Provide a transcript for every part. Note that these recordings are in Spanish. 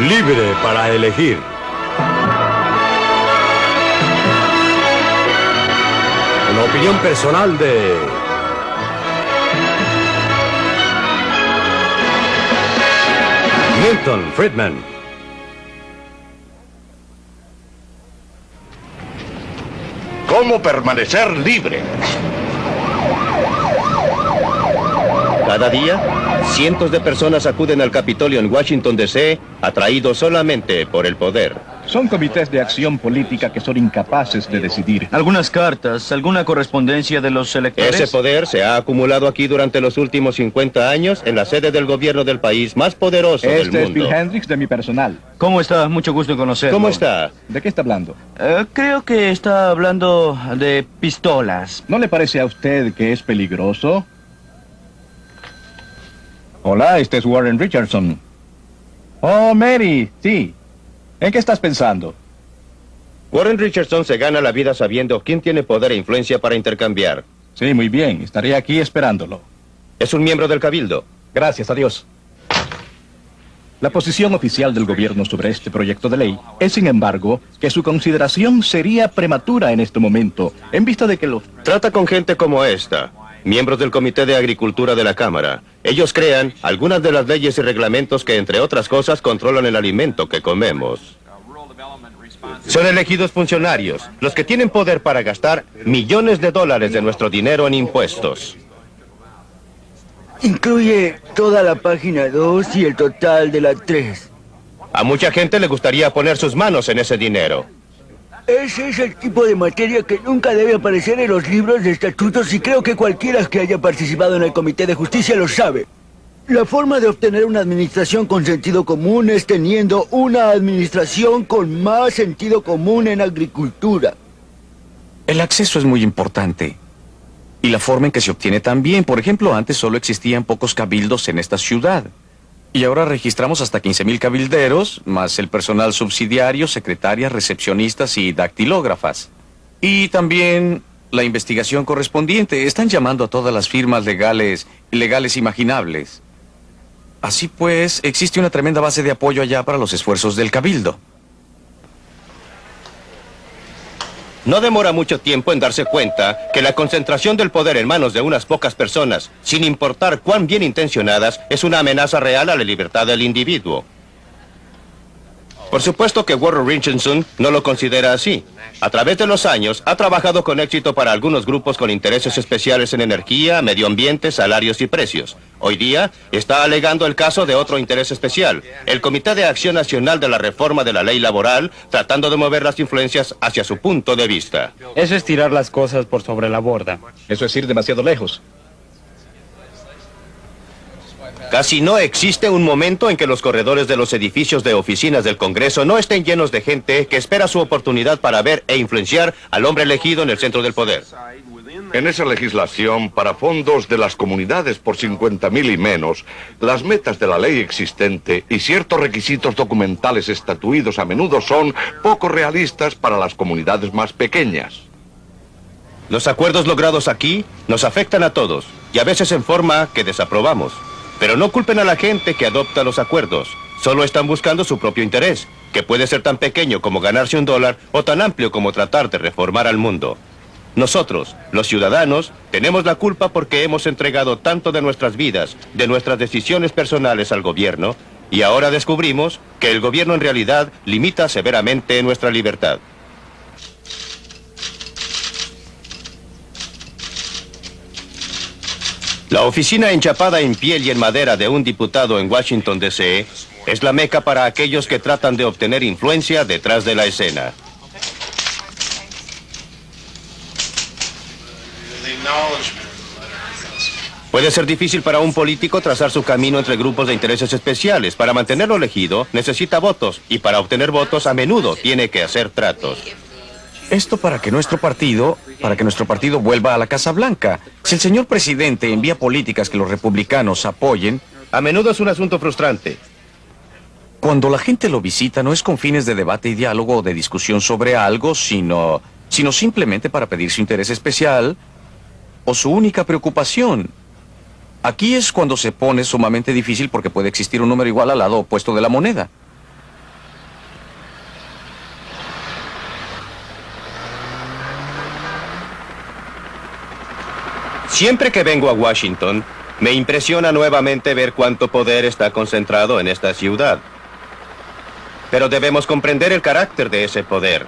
Libre para elegir. Una opinión personal de... Milton Friedman. ¿Cómo permanecer libre? Cada día, cientos de personas acuden al Capitolio en Washington, D.C., atraídos solamente por el poder. Son comités de acción política que son incapaces de decidir. Algunas cartas, alguna correspondencia de los electores. Ese poder se ha acumulado aquí durante los últimos 50 años en la sede del gobierno del país más poderoso del Este es mundo. Bill Hendricks de mi personal. ¿Cómo está? Mucho gusto en conocerlo. ¿Cómo está? ¿De qué está hablando? Creo que está hablando de pistolas. ¿No le parece a usted que es peligroso? Hola, este es Warren Richardson. Oh, Mary, sí. ¿En qué estás pensando? Warren Richardson se gana la vida sabiendo quién tiene poder e influencia para intercambiar. Sí, muy bien. Estaré aquí esperándolo. Es un miembro del Cabildo. Gracias, adiós. La posición oficial del gobierno sobre este proyecto de ley es, sin embargo, que su consideración sería prematura en este momento, en vista de que los... Trata con gente como esta, miembros del Comité de Agricultura de la Cámara. Ellos crean algunas de las leyes y reglamentos que, entre otras cosas, controlan el alimento que comemos. Son elegidos funcionarios, los que tienen poder para gastar millones de dólares de nuestro dinero en impuestos. Incluye toda la página 2 y el total de la 3. A mucha gente le gustaría poner sus manos en ese dinero. Ese es el tipo de materia que nunca debe aparecer en los libros de estatutos y creo que cualquiera que haya participado en el Comité de Justicia lo sabe. La forma de obtener una administración con sentido común es teniendo una administración con más sentido común en agricultura. El acceso es muy importante. Y la forma en que se obtiene también. Por ejemplo, antes solo existían pocos cabildos en esta ciudad. Y ahora registramos hasta 15,000 cabilderos, más el personal subsidiario, secretarias, recepcionistas y dactilógrafas. Y también la investigación correspondiente. Están llamando a todas las firmas legales imaginables. Así pues, existe una tremenda base de apoyo allá para los esfuerzos del cabildo. No demora mucho tiempo en darse cuenta que la concentración del poder en manos de unas pocas personas, sin importar cuán bien intencionadas, es una amenaza real a la libertad del individuo. Por supuesto que Warren Richardson no lo considera así. A través de los años, ha trabajado con éxito para algunos grupos con intereses especiales en energía, medio ambiente, salarios y precios. Hoy día, está alegando el caso de otro interés especial, el Comité de Acción Nacional de la Reforma de la Ley Laboral, tratando de mover las influencias hacia su punto de vista. Eso es tirar las cosas por sobre la borda. Eso es ir demasiado lejos. Casi no existe un momento en que los corredores de los edificios de oficinas del Congreso no estén llenos de gente que espera su oportunidad para ver e influenciar al hombre elegido en el centro del poder. En esa legislación, para fondos de las comunidades por 50,000 y menos, las metas de la ley existente y ciertos requisitos documentales estatuidos a menudo son poco realistas para las comunidades más pequeñas. Los acuerdos logrados aquí nos afectan a todos y a veces en forma que desaprobamos. Pero no culpen a la gente que adopta los acuerdos. Solo están buscando su propio interés, que puede ser tan pequeño como ganarse $1 o tan amplio como tratar de reformar al mundo. Nosotros, los ciudadanos, tenemos la culpa porque hemos entregado tanto de nuestras vidas, de nuestras decisiones personales al gobierno, y ahora descubrimos que el gobierno en realidad limita severamente nuestra libertad. La oficina enchapada en piel y en madera de un diputado en Washington, D.C. es la meca para aquellos que tratan de obtener influencia detrás de la escena. Puede ser difícil para un político trazar su camino entre grupos de intereses especiales. Para mantenerlo elegido, necesita votos, y para obtener votos a menudo tiene que hacer tratos. Esto para que nuestro partido vuelva a la Casa Blanca. Si el señor presidente envía políticas que los republicanos apoyen, a menudo es un asunto frustrante. Cuando la gente lo visita no es con fines de debate y diálogo o de discusión sobre algo, sino simplemente para pedir su interés especial o su única preocupación. Aquí es cuando se pone sumamente difícil porque puede existir un número igual al lado opuesto de la moneda. Siempre que vengo a Washington, me impresiona nuevamente ver cuánto poder está concentrado en esta ciudad. Pero debemos comprender el carácter de ese poder.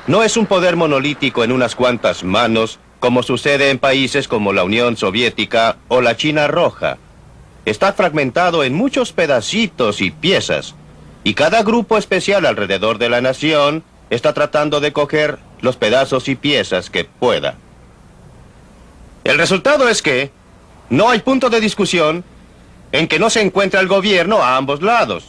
No es un poder monolítico en unas cuantas manos, como sucede en países como la Unión Soviética o la China Roja. Está fragmentado en muchos pedacitos y piezas, y cada grupo especial alrededor de la nación está tratando de coger los pedazos y piezas que pueda. El resultado es que no hay punto de discusión en que no se encuentra el gobierno a ambos lados.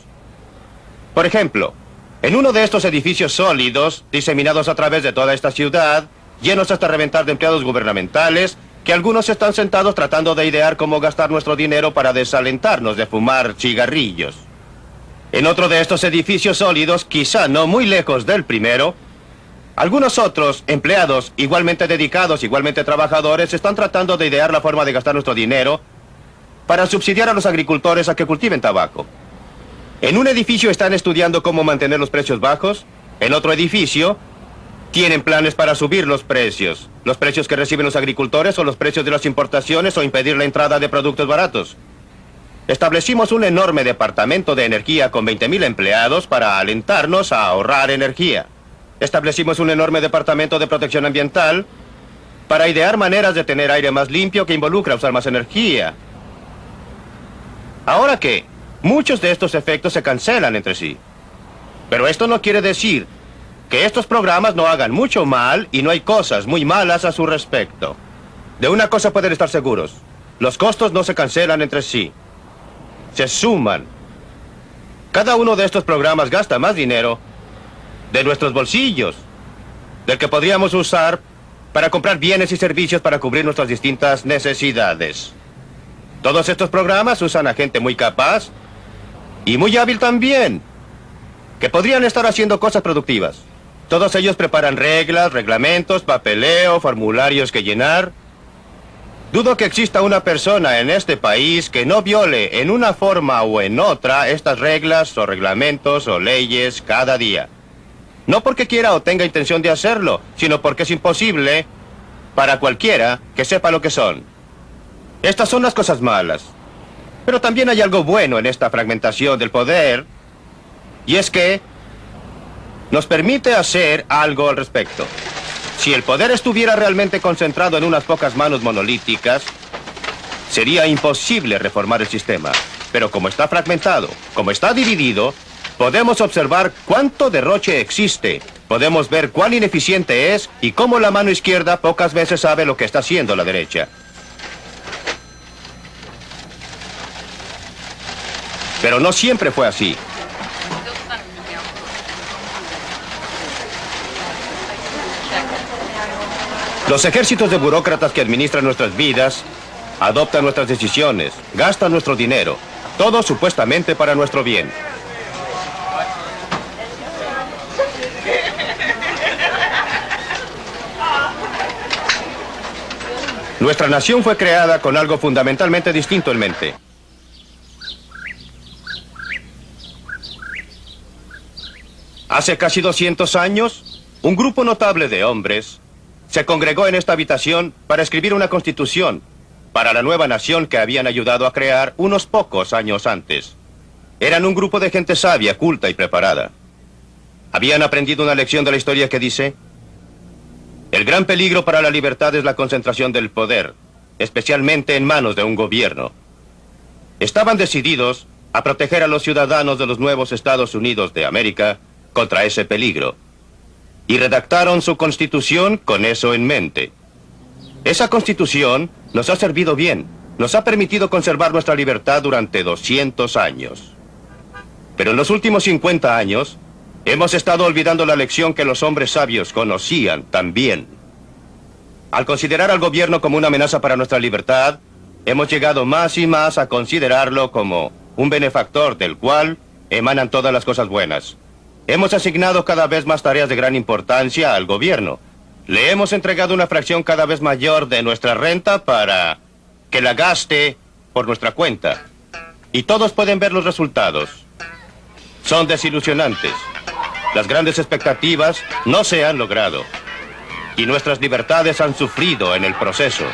Por ejemplo, en uno de estos edificios sólidos, diseminados a través de toda esta ciudad, llenos hasta reventar de empleados gubernamentales, que algunos están sentados tratando de idear cómo gastar nuestro dinero para desalentarnos de fumar cigarrillos. En otro de estos edificios sólidos, quizá no muy lejos del primero, algunos otros empleados igualmente dedicados, igualmente trabajadores, están tratando de idear la forma de gastar nuestro dinero para subsidiar a los agricultores a que cultiven tabaco. En un edificio están estudiando cómo mantener los precios bajos, en otro edificio tienen planes para subir los precios que reciben los agricultores o los precios de las importaciones o impedir la entrada de productos baratos. Establecimos un enorme departamento de energía con 20,000 empleados para alentarnos a ahorrar energía. Establecimos un enorme departamento de protección ambiental para idear maneras de tener aire más limpio que involucra usar más energía. Ahora que muchos de estos efectos se cancelan entre sí. Pero esto no quiere decir que estos programas no hagan mucho mal y no hay cosas muy malas a su respecto. De una cosa pueden estar seguros: los costos no se cancelan entre sí, se suman. Cada uno de estos programas gasta más dinero de nuestros bolsillos, del que podríamos usar para comprar bienes y servicios para cubrir nuestras distintas necesidades. Todos estos programas usan a gente muy capaz y muy hábil también, que podrían estar haciendo cosas productivas. Todos ellos preparan reglas, reglamentos, papeleo, formularios que llenar. Dudo que exista una persona en este país que no viole en una forma o en otra estas reglas o reglamentos o leyes cada día. No porque quiera o tenga intención de hacerlo, sino porque es imposible para cualquiera que sepa lo que son. Estas son las cosas malas. Pero también hay algo bueno en esta fragmentación del poder, y es que nos permite hacer algo al respecto. Si el poder estuviera realmente concentrado en unas pocas manos monolíticas, sería imposible reformar el sistema. Pero como está fragmentado, como está dividido, podemos observar cuánto derroche existe. Podemos ver cuán ineficiente es y cómo la mano izquierda pocas veces sabe lo que está haciendo la derecha. Pero no siempre fue así. Los ejércitos de burócratas que administran nuestras vidas adoptan nuestras decisiones, gastan nuestro dinero, todo supuestamente para nuestro bien. Nuestra nación fue creada con algo fundamentalmente distinto en mente. Hace casi 200 años, un grupo notable de hombres se congregó en esta habitación para escribir una constitución para la nueva nación que habían ayudado a crear unos pocos años antes. Eran un grupo de gente sabia, culta y preparada. Habían aprendido una lección de la historia que dice: el gran peligro para la libertad es la concentración del poder, especialmente en manos de un gobierno. Estaban decididos a proteger a los ciudadanos de los nuevos Estados Unidos de América contra ese peligro, y redactaron su constitución con eso en mente. Esa constitución nos ha servido bien, nos ha permitido conservar nuestra libertad durante 200 años. Pero en los últimos 50 años, hemos estado olvidando la lección que los hombres sabios conocían también. Al considerar al gobierno como una amenaza para nuestra libertad, hemos llegado más y más a considerarlo como un benefactor del cual emanan todas las cosas buenas. Hemos asignado cada vez más tareas de gran importancia al gobierno. Le hemos entregado una fracción cada vez mayor de nuestra renta para que la gaste por nuestra cuenta. Y todos pueden ver los resultados. Son desilusionantes. Las grandes expectativas no se han logrado. Y nuestras libertades han sufrido en el proceso.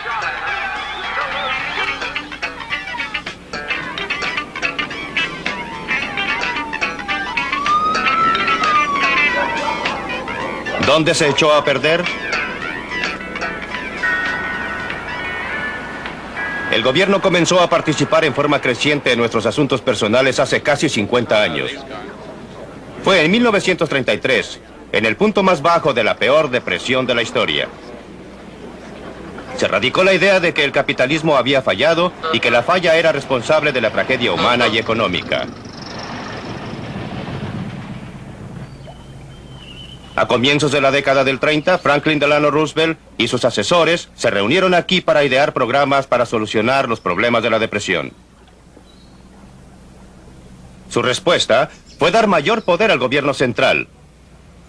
¿Dónde se echó a perder? El gobierno comenzó a participar en forma creciente en nuestros asuntos personales hace casi 50 años. Fue en 1933, en el punto más bajo de la peor depresión de la historia. Se radicó la idea de que el capitalismo había fallado y que la falla era responsable de la tragedia humana y económica. A comienzos de la década del 30, Franklin Delano Roosevelt y sus asesores se reunieron aquí para idear programas para solucionar los problemas de la depresión. Su respuesta fue dar mayor poder al gobierno central.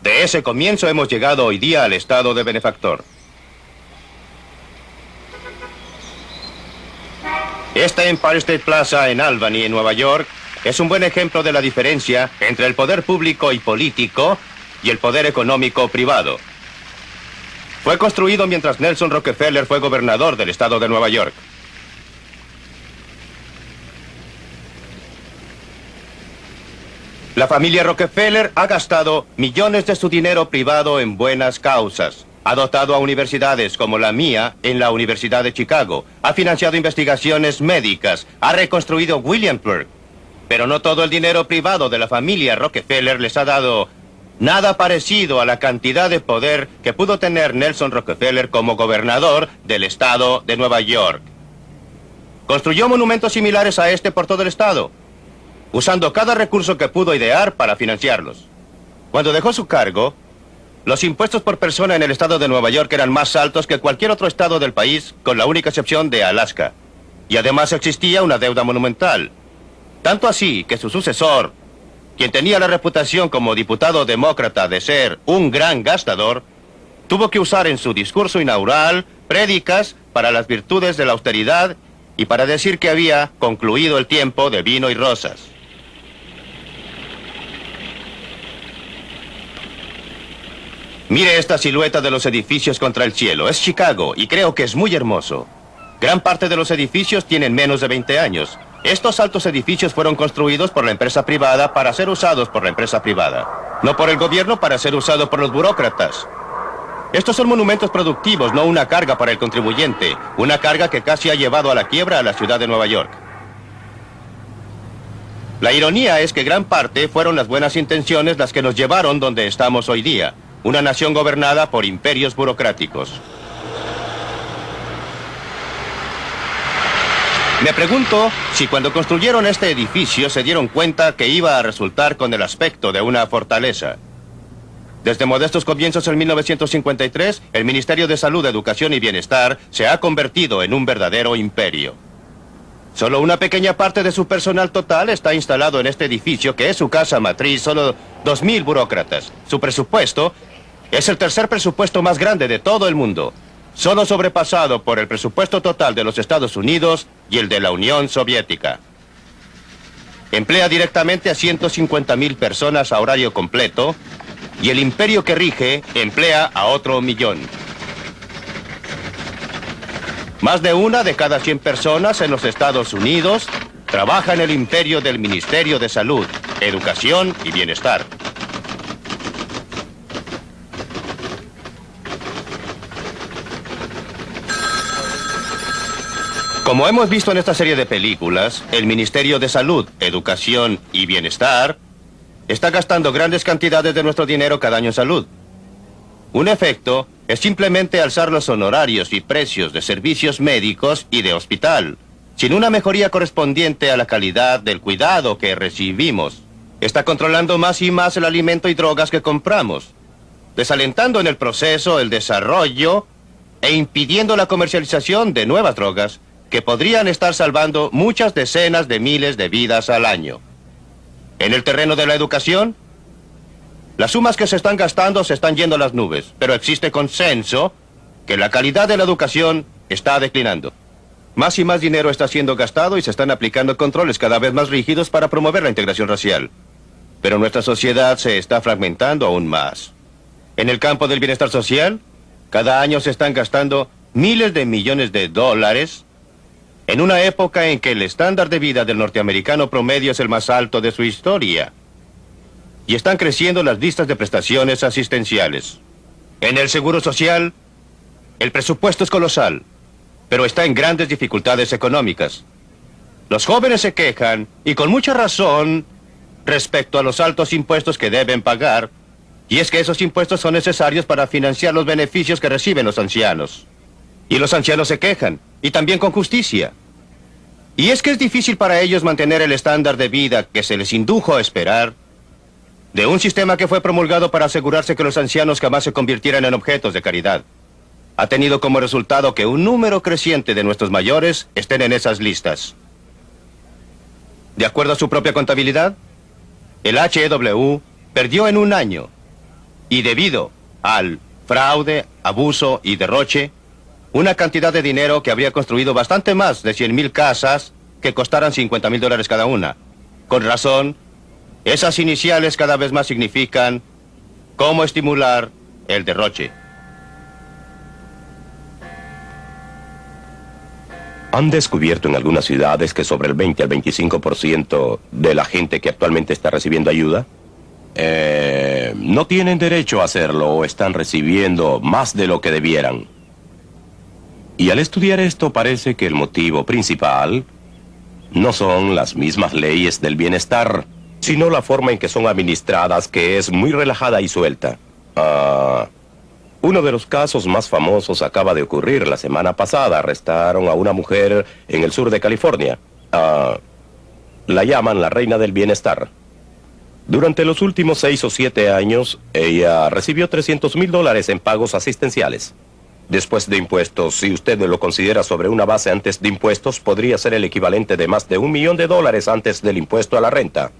De ese comienzo hemos llegado hoy día al estado de benefactor. Esta Empire State Plaza en Albany, en Nueva York, es un buen ejemplo de la diferencia entre el poder público y político y el poder económico privado. Fue construido mientras Nelson Rockefeller fue gobernador del estado de Nueva York. La familia Rockefeller ha gastado millones de su dinero privado en buenas causas. Ha dotado a universidades como la mía en la Universidad de Chicago. Ha financiado investigaciones médicas. Ha reconstruido Williamsburg. Pero no todo el dinero privado de la familia Rockefeller les ha dado nada parecido a la cantidad de poder que pudo tener Nelson Rockefeller como gobernador del estado de Nueva York. Construyó monumentos similares a este por todo el estado, usando cada recurso que pudo idear para financiarlos. Cuando dejó su cargo, los impuestos por persona en el estado de Nueva York eran más altos que cualquier otro estado del país, con la única excepción de Alaska. Y además existía una deuda monumental. Tanto así que su sucesor, quien tenía la reputación como diputado demócrata de ser un gran gastador, tuvo que usar en su discurso inaugural prédicas para las virtudes de la austeridad y para decir que había concluido el tiempo de vino y rosas. Mire esta silueta de los edificios contra el cielo. Es Chicago y creo que es muy hermoso. Gran parte de los edificios tienen menos de 20 años. Estos altos edificios fueron construidos por la empresa privada para ser usados por la empresa privada. No por el gobierno para ser usados por los burócratas. Estos son monumentos productivos, no una carga para el contribuyente. Una carga que casi ha llevado a la quiebra a la ciudad de Nueva York. La ironía es que gran parte fueron las buenas intenciones las que nos llevaron donde estamos hoy día. Una nación gobernada por imperios burocráticos. Me pregunto si cuando construyeron este edificio se dieron cuenta que iba a resultar con el aspecto de una fortaleza. Desde modestos comienzos en 1953, el Ministerio de Salud, Educación y Bienestar se ha convertido en un verdadero imperio. Solo una pequeña parte de su personal total está instalado en este edificio, que es su casa matriz, solo 2.000 burócratas. Su presupuesto es el tercer presupuesto más grande de todo el mundo, solo sobrepasado por el presupuesto total de los Estados Unidos y el de la Unión Soviética. Emplea directamente a 150.000 personas a horario completo y el imperio que rige emplea a otro 1.000.000. Más de una de cada 100 personas en los Estados Unidos trabaja en el imperio del Ministerio de Salud, Educación y Bienestar. Como hemos visto en esta serie de películas, el Ministerio de Salud, Educación y Bienestar está gastando grandes cantidades de nuestro dinero cada año en salud. Un efecto es simplemente alzar los honorarios y precios de servicios médicos y de hospital, sin una mejoría correspondiente a la calidad del cuidado que recibimos. Está controlando más y más el alimento y drogas que compramos, desalentando en el proceso el desarrollo e impidiendo la comercialización de nuevas drogas que podrían estar salvando muchas decenas de miles de vidas al año. En el terreno de la educación, las sumas que se están gastando se están yendo a las nubes, pero existe consenso que la calidad de la educación está declinando. Más y más dinero está siendo gastado y se están aplicando controles cada vez más rígidos para promover la integración racial. Pero nuestra sociedad se está fragmentando aún más. En el campo del bienestar social, cada año se están gastando miles de millones de dólares en una época en que el estándar de vida del norteamericano promedio es el más alto de su historia. Y están creciendo las listas de prestaciones asistenciales. En el Seguro Social, el presupuesto es colosal, pero está en grandes dificultades económicas. Los jóvenes se quejan, y con mucha razón, respecto a los altos impuestos que deben pagar, y es que esos impuestos son necesarios para financiar los beneficios que reciben los ancianos. Y los ancianos se quejan, y también con justicia. Y es que es difícil para ellos mantener el estándar de vida que se les indujo a esperar de un sistema que fue promulgado para asegurarse que los ancianos jamás se convirtieran en objetos de caridad. Ha tenido como resultado que un número creciente de nuestros mayores estén en esas listas. De acuerdo a su propia contabilidad, el HEW perdió en un año, y debido al fraude, abuso y derroche, una cantidad de dinero que habría construido bastante más de 100,000 casas que costaran $50,000 cada una. Con razón, esas iniciales cada vez más significan cómo estimular el derroche. Han descubierto en algunas ciudades que sobre el 20 al 25% de la gente que actualmente está recibiendo ayuda no tienen derecho a hacerlo o están recibiendo más de lo que debieran. Y al estudiar esto parece que el motivo principal no son las mismas leyes del bienestar, sino la forma en que son administradas, que es muy relajada y suelta. Uno de los casos más famosos acaba de ocurrir la semana pasada. Arrestaron a una mujer en el sur de California. La llaman la reina del bienestar. Durante los últimos 6 o 7 años, ella recibió $300,000 en pagos asistenciales. Después de impuestos, si usted lo considera sobre una base antes de impuestos, podría ser el equivalente de más de $1 millón antes del impuesto a la renta.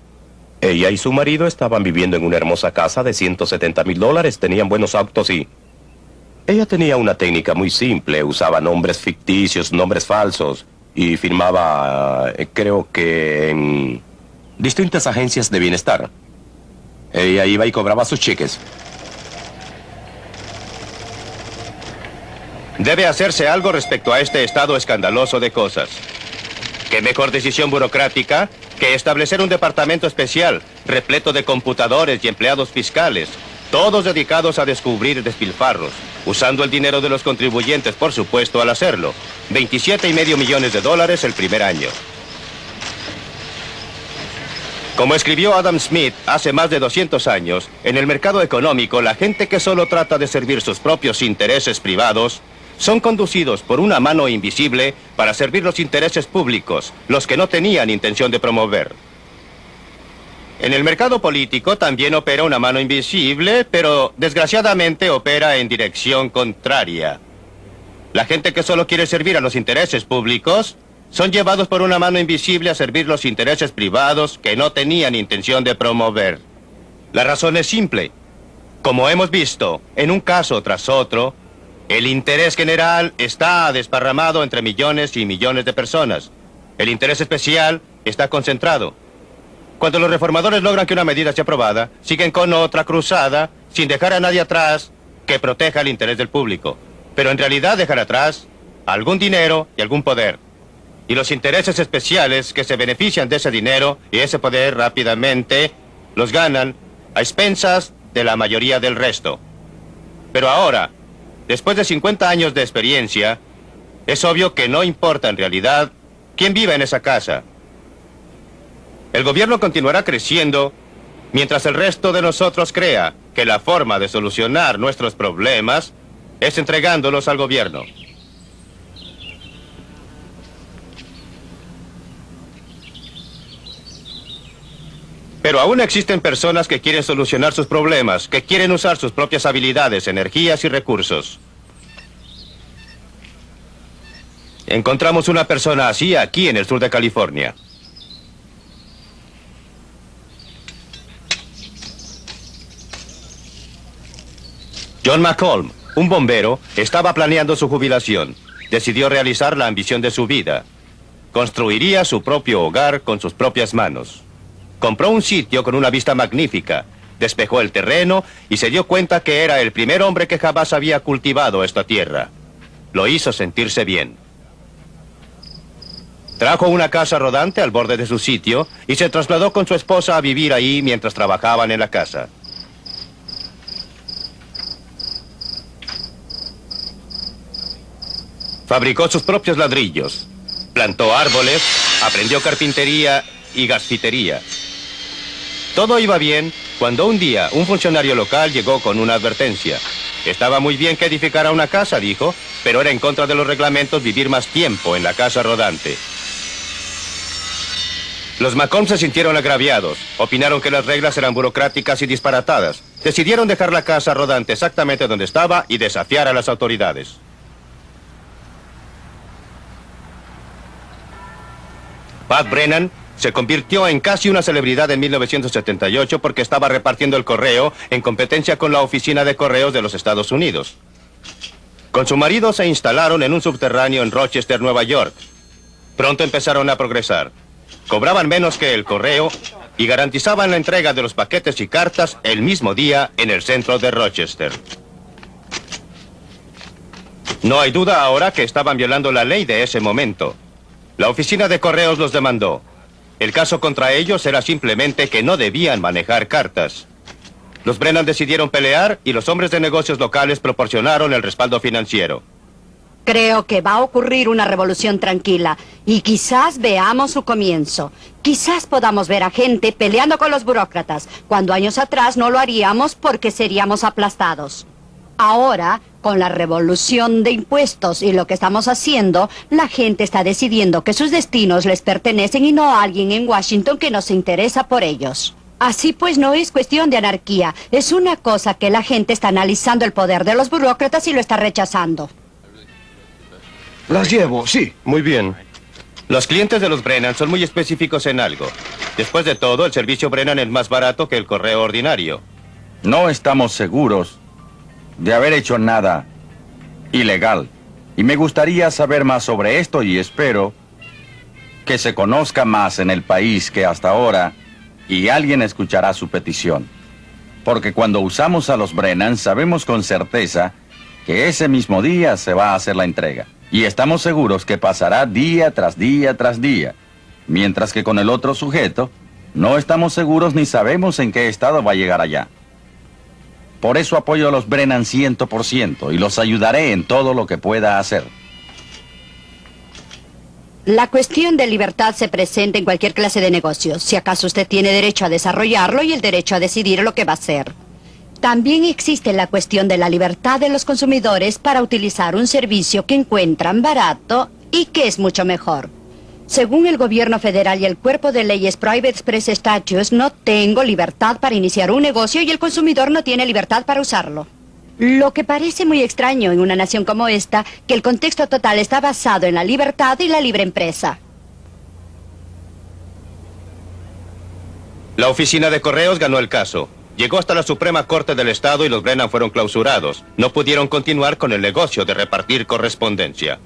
Ella y su marido estaban viviendo en una hermosa casa de $170,000, tenían buenos autos y... Ella tenía una técnica muy simple, usaba nombres ficticios, nombres falsos, y firmaba, creo que en distintas agencias de bienestar. Ella iba y cobraba sus cheques. Debe hacerse algo respecto a este estado escandaloso de cosas. ¿Qué mejor decisión burocrática que establecer un departamento especial, repleto de computadores y empleados fiscales, todos dedicados a descubrir despilfarros, usando el dinero de los contribuyentes, por supuesto, al hacerlo? $27,5 millones el primer año. Como escribió Adam Smith hace más de 200 años, en el mercado económico, la gente que solo trata de servir sus propios intereses privados son conducidos por una mano invisible para servir los intereses públicos, los que no tenían intención de promover. En el mercado político también opera una mano invisible, pero desgraciadamente opera en dirección contraria. La gente que solo quiere servir a los intereses públicos son llevados por una mano invisible a servir los intereses privados que no tenían intención de promover. La razón es simple. Como hemos visto, en un caso tras otro, el interés general está desparramado entre millones y millones de personas. El interés especial está concentrado. Cuando los reformadores logran que una medida sea aprobada, siguen con otra cruzada, sin dejar a nadie atrás que proteja el interés del público. Pero en realidad dejan atrás algún dinero y algún poder. Y los intereses especiales que se benefician de ese dinero y ese poder rápidamente los ganan a expensas de la mayoría del resto. Pero ahora, después de 50 años de experiencia, es obvio que no importa en realidad quién vive en esa casa. El gobierno continuará creciendo mientras el resto de nosotros crea que la forma de solucionar nuestros problemas es entregándolos al gobierno. Pero aún existen personas que quieren solucionar sus problemas, que quieren usar sus propias habilidades, energías y recursos. Encontramos una persona así aquí en el sur de California. John McColm, un bombero, estaba planeando su jubilación. Decidió realizar la ambición de su vida. Construiría su propio hogar con sus propias manos. Compró un sitio con una vista magnífica, despejó el terreno y se dio cuenta que era el primer hombre que jamás había cultivado esta tierra. Lo hizo sentirse bien. Trajo una casa rodante al borde de su sitio y se trasladó con su esposa a vivir ahí mientras trabajaban en la casa. Fabricó sus propios ladrillos, plantó árboles, aprendió carpintería y gasfitería. Todo iba bien cuando un día un funcionario local llegó con una advertencia. Estaba muy bien que edificara una casa, dijo, pero era en contra de los reglamentos vivir más tiempo en la casa rodante. Los Macomb se sintieron agraviados, opinaron que las reglas eran burocráticas y disparatadas. Decidieron dejar la casa rodante exactamente donde estaba y desafiar a las autoridades. Pat Brennan se convirtió en casi una celebridad en 1978 porque estaba repartiendo el correo en competencia con la Oficina de Correos de los Estados Unidos. Con su marido se instalaron en un subterráneo en Rochester, Nueva York. Pronto empezaron a progresar. Cobraban menos que el correo y garantizaban la entrega de los paquetes y cartas el mismo día en el centro de Rochester. No hay duda ahora que estaban violando la ley de ese momento. La Oficina de Correos los demandó. El caso contra ellos era simplemente que no debían manejar cartas. Los Brennan decidieron pelear y los hombres de negocios locales proporcionaron el respaldo financiero. Creo que va a ocurrir una revolución tranquila y quizás veamos su comienzo. Quizás podamos ver a gente peleando con los burócratas, cuando años atrás no lo haríamos porque seríamos aplastados. Ahora, con la revolución de impuestos y lo que estamos haciendo, la gente está decidiendo que sus destinos les pertenecen y no a alguien en Washington que no se interesa por ellos. Así pues, no es cuestión de anarquía, es una cosa que la gente está analizando el poder de los burócratas y lo está rechazando. Las llevo, sí. Muy bien. Los clientes de los Brennan son muy específicos en algo. Después de todo, el servicio Brennan es más barato que el correo ordinario. No estamos seguros de haber hecho nada ilegal. Y me gustaría saber más sobre esto y espero que se conozca más en el país que hasta ahora y alguien escuchará su petición. Porque cuando usamos a los Brennan sabemos con certeza que ese mismo día se va a hacer la entrega. Y estamos seguros que pasará día tras día tras día. Mientras que con el otro sujeto, no estamos seguros ni sabemos en qué estado va a llegar allá. Por eso apoyo a los Brennan 100% y los ayudaré en todo lo que pueda hacer. La cuestión de libertad se presenta en cualquier clase de negocio. Si acaso usted tiene derecho a desarrollarlo y el derecho a decidir lo que va a hacer. También existe la cuestión de la libertad de los consumidores para utilizar un servicio que encuentran barato y que es mucho mejor. Según el gobierno federal y el cuerpo de leyes Private Express Statutes, no tengo libertad para iniciar un negocio y el consumidor no tiene libertad para usarlo. Lo que parece muy extraño en una nación como esta, que el contexto total está basado en la libertad y la libre empresa. La Oficina de Correos ganó el caso. Llegó hasta la Suprema Corte del Estado y los Brennan fueron clausurados. No pudieron continuar con el negocio de repartir correspondencia.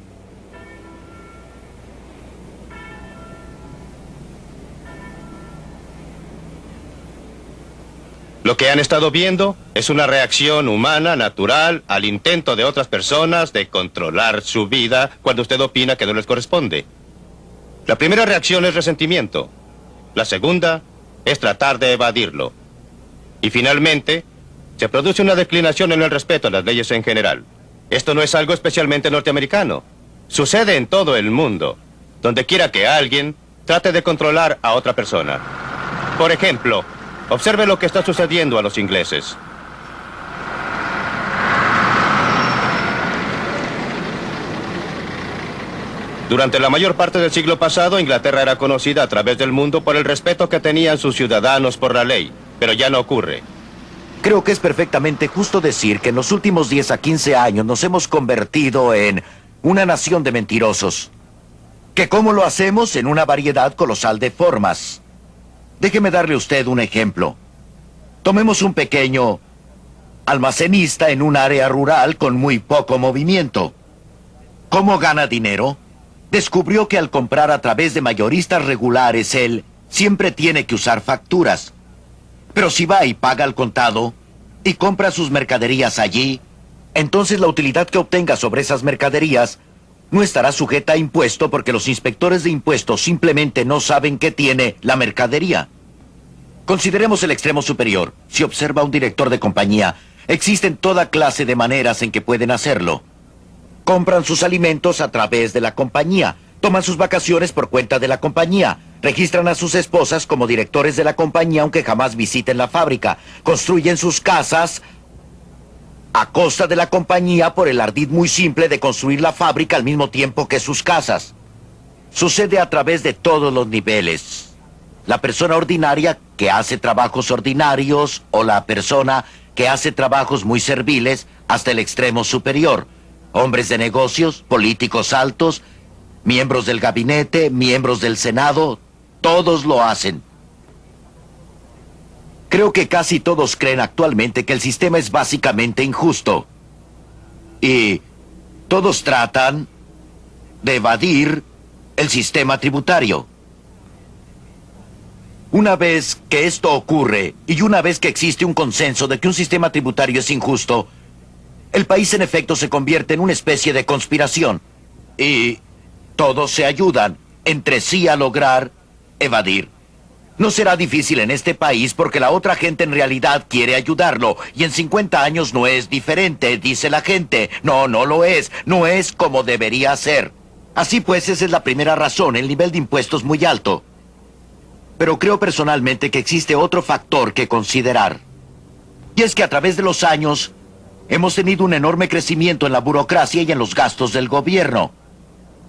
Lo que han estado viendo es una reacción humana, natural, al intento de otras personas de controlar su vida cuando usted opina que no les corresponde. La primera reacción es resentimiento. La segunda es tratar de evadirlo. Y finalmente, se produce una declinación en el respeto a las leyes en general. Esto no es algo especialmente norteamericano. Sucede en todo el mundo, donde quiera que alguien trate de controlar a otra persona. Por ejemplo, observe lo que está sucediendo a los ingleses. Durante la mayor parte del siglo pasado, Inglaterra era conocida a través del mundo por el respeto que tenían sus ciudadanos por la ley. Pero ya no ocurre. Creo que es perfectamente justo decir que en los últimos 10 a 15 años nos hemos convertido en una nación de mentirosos. ¿Que cómo lo hacemos? En una variedad colosal de formas. Déjeme darle a usted un ejemplo. Tomemos un pequeño almacenista en un área rural con muy poco movimiento. ¿Cómo gana dinero? Descubrió que al comprar a través de mayoristas regulares, él siempre tiene que usar facturas. Pero si va y paga al contado y compra sus mercaderías allí, entonces la utilidad que obtenga sobre esas mercaderías no estará sujeta a impuesto porque los inspectores de impuestos simplemente no saben qué tiene la mercadería. Consideremos el extremo superior. Si observa a un director de compañía, existen toda clase de maneras en que pueden hacerlo. Compran sus alimentos a través de la compañía. Toman sus vacaciones por cuenta de la compañía. Registran a sus esposas como directores de la compañía aunque jamás visiten la fábrica. Construyen sus casas a costa de la compañía por el ardid muy simple de construir la fábrica al mismo tiempo que sus casas. Sucede a través de todos los niveles. La persona ordinaria que hace trabajos ordinarios o la persona que hace trabajos muy serviles hasta el extremo superior. Hombres de negocios, políticos altos, miembros del gabinete, miembros del Senado, todos lo hacen. Creo que casi todos creen actualmente que el sistema es básicamente injusto. Y todos tratan de evadir el sistema tributario. Una vez que esto ocurre, y una vez que existe un consenso de que un sistema tributario es injusto, el país en efecto se convierte en una especie de conspiración. Y todos se ayudan entre sí a lograr evadir. No será difícil en este país porque la otra gente en realidad quiere ayudarlo. Y en 50 años no es diferente, dice la gente. No, no lo es. No es como debería ser. Así pues, esa es la primera razón, el nivel de impuestos muy alto. Pero creo personalmente que existe otro factor que considerar. Y es que a través de los años hemos tenido un enorme crecimiento en la burocracia y en los gastos del gobierno.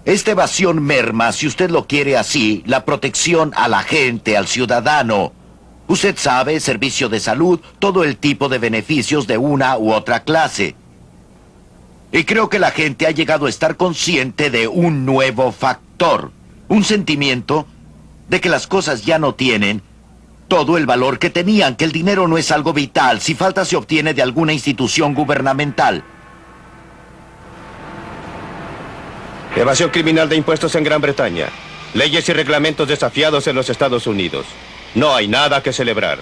Esta evasión merma, si usted lo quiere así, la protección a la gente, al ciudadano. Usted sabe, servicio de salud, todo el tipo de beneficios de una u otra clase. Y creo que la gente ha llegado a estar consciente de un nuevo factor. Un sentimiento de que las cosas ya no tienen todo el valor que tenían, que el dinero no es algo vital, si falta se obtiene de alguna institución gubernamental. Evasión criminal de impuestos en Gran Bretaña. Leyes y reglamentos desafiados en los Estados Unidos. No hay nada que celebrar.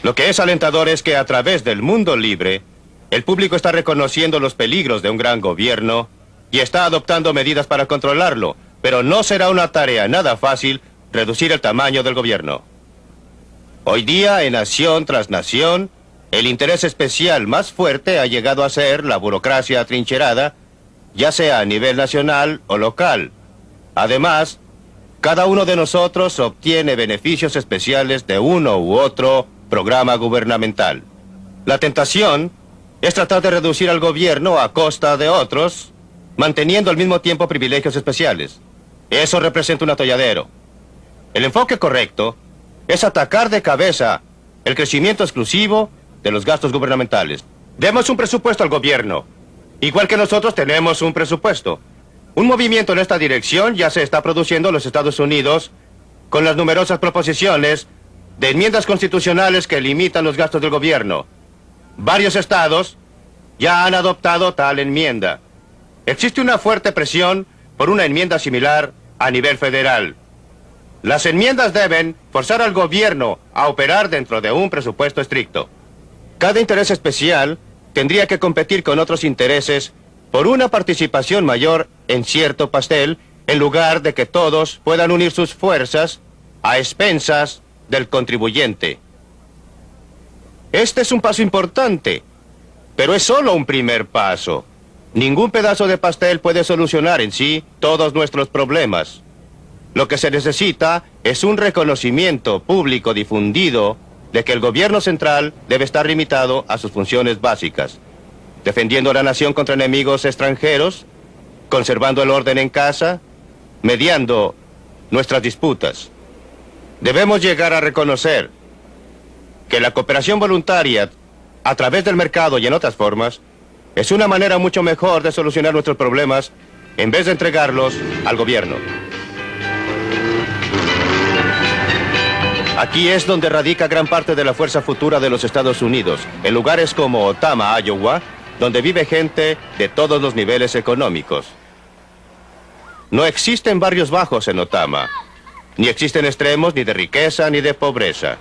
Lo que es alentador es que a través del mundo libre, el público está reconociendo los peligros de un gran gobierno y está adoptando medidas para controlarlo, pero no será una tarea nada fácil reducir el tamaño del gobierno. Hoy día, en nación tras nación, el interés especial más fuerte ha llegado a ser la burocracia atrincherada, ya sea a nivel nacional o local. Además, cada uno de nosotros obtiene beneficios especiales de uno u otro programa gubernamental. La tentación es tratar de reducir al gobierno a costa de otros, manteniendo al mismo tiempo privilegios especiales. Eso representa un atolladero. El enfoque correcto es atacar de cabeza el crecimiento exclusivo de los gastos gubernamentales. Demos un presupuesto al gobierno, igual que nosotros tenemos un presupuesto. Un movimiento en esta dirección ya se está produciendo en los Estados Unidos con las numerosas proposiciones de enmiendas constitucionales que limitan los gastos del gobierno. Varios estados ya han adoptado tal enmienda. Existe una fuerte presión por una enmienda similar a nivel federal. Las enmiendas deben forzar al gobierno a operar dentro de un presupuesto estricto. Cada interés especial tendría que competir con otros intereses por una participación mayor en cierto pastel, en lugar de que todos puedan unir sus fuerzas a expensas del contribuyente. Este es un paso importante, pero es solo un primer paso. Ningún pedazo de pastel puede solucionar en sí todos nuestros problemas. Lo que se necesita es un reconocimiento público difundido de que el gobierno central debe estar limitado a sus funciones básicas, defendiendo a la nación contra enemigos extranjeros, conservando el orden en casa, mediando nuestras disputas. Debemos llegar a reconocer que la cooperación voluntaria a través del mercado y en otras formas es una manera mucho mejor de solucionar nuestros problemas en vez de entregarlos al gobierno. Aquí es donde radica gran parte de la fuerza futura de los Estados Unidos, en lugares como Otama, Iowa, donde vive gente de todos los niveles económicos. No existen barrios bajos en Otama, ni existen extremos ni de riqueza ni de pobreza.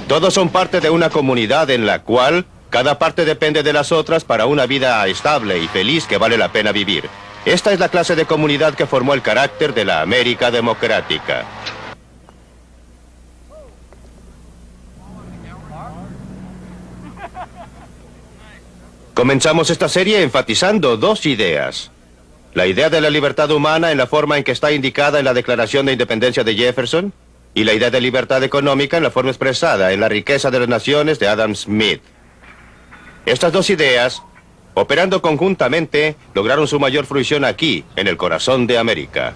Todos son parte de una comunidad en la cual cada parte depende de las otras para una vida estable y feliz que vale la pena vivir. Esta es la clase de comunidad que formó el carácter de la América democrática. Comenzamos esta serie enfatizando dos ideas. La idea de la libertad humana en la forma en que está indicada en la Declaración de Independencia de Jefferson y la idea de libertad económica en la forma expresada en la riqueza de las naciones de Adam Smith. Estas dos ideas, operando conjuntamente, lograron su mayor fruición aquí, en el corazón de América.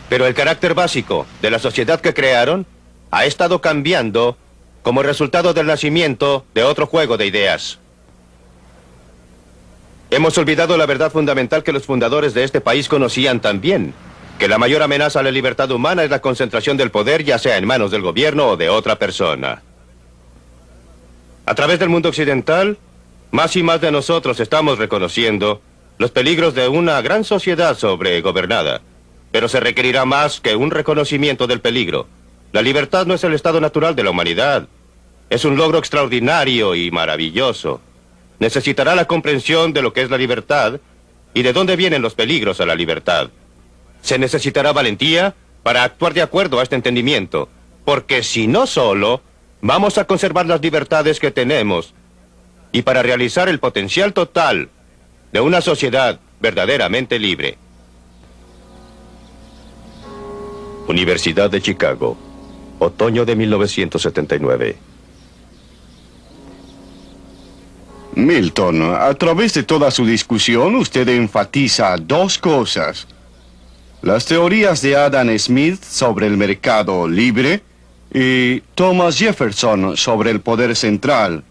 Pero el carácter básico de la sociedad que crearon ha estado cambiando como resultado del nacimiento de otro juego de ideas. Hemos olvidado la verdad fundamental que los fundadores de este país conocían también, que la mayor amenaza a la libertad humana es la concentración del poder, ya sea en manos del gobierno o de otra persona. A través del mundo occidental, más y más de nosotros estamos reconociendo los peligros de una gran sociedad sobregobernada. Pero se requerirá más que un reconocimiento del peligro. La libertad no es el estado natural de la humanidad. Es un logro extraordinario y maravilloso. Necesitará la comprensión de lo que es la libertad y de dónde vienen los peligros a la libertad. Se necesitará valentía para actuar de acuerdo a este entendimiento, porque si no solo, vamos a conservar las libertades que tenemos y para realizar el potencial total de una sociedad verdaderamente libre. Universidad de Chicago, otoño de 1979. Milton, a través de toda su discusión, usted enfatiza dos cosas. Las teorías de Adam Smith sobre el mercado libre y Thomas Jefferson sobre el poder central.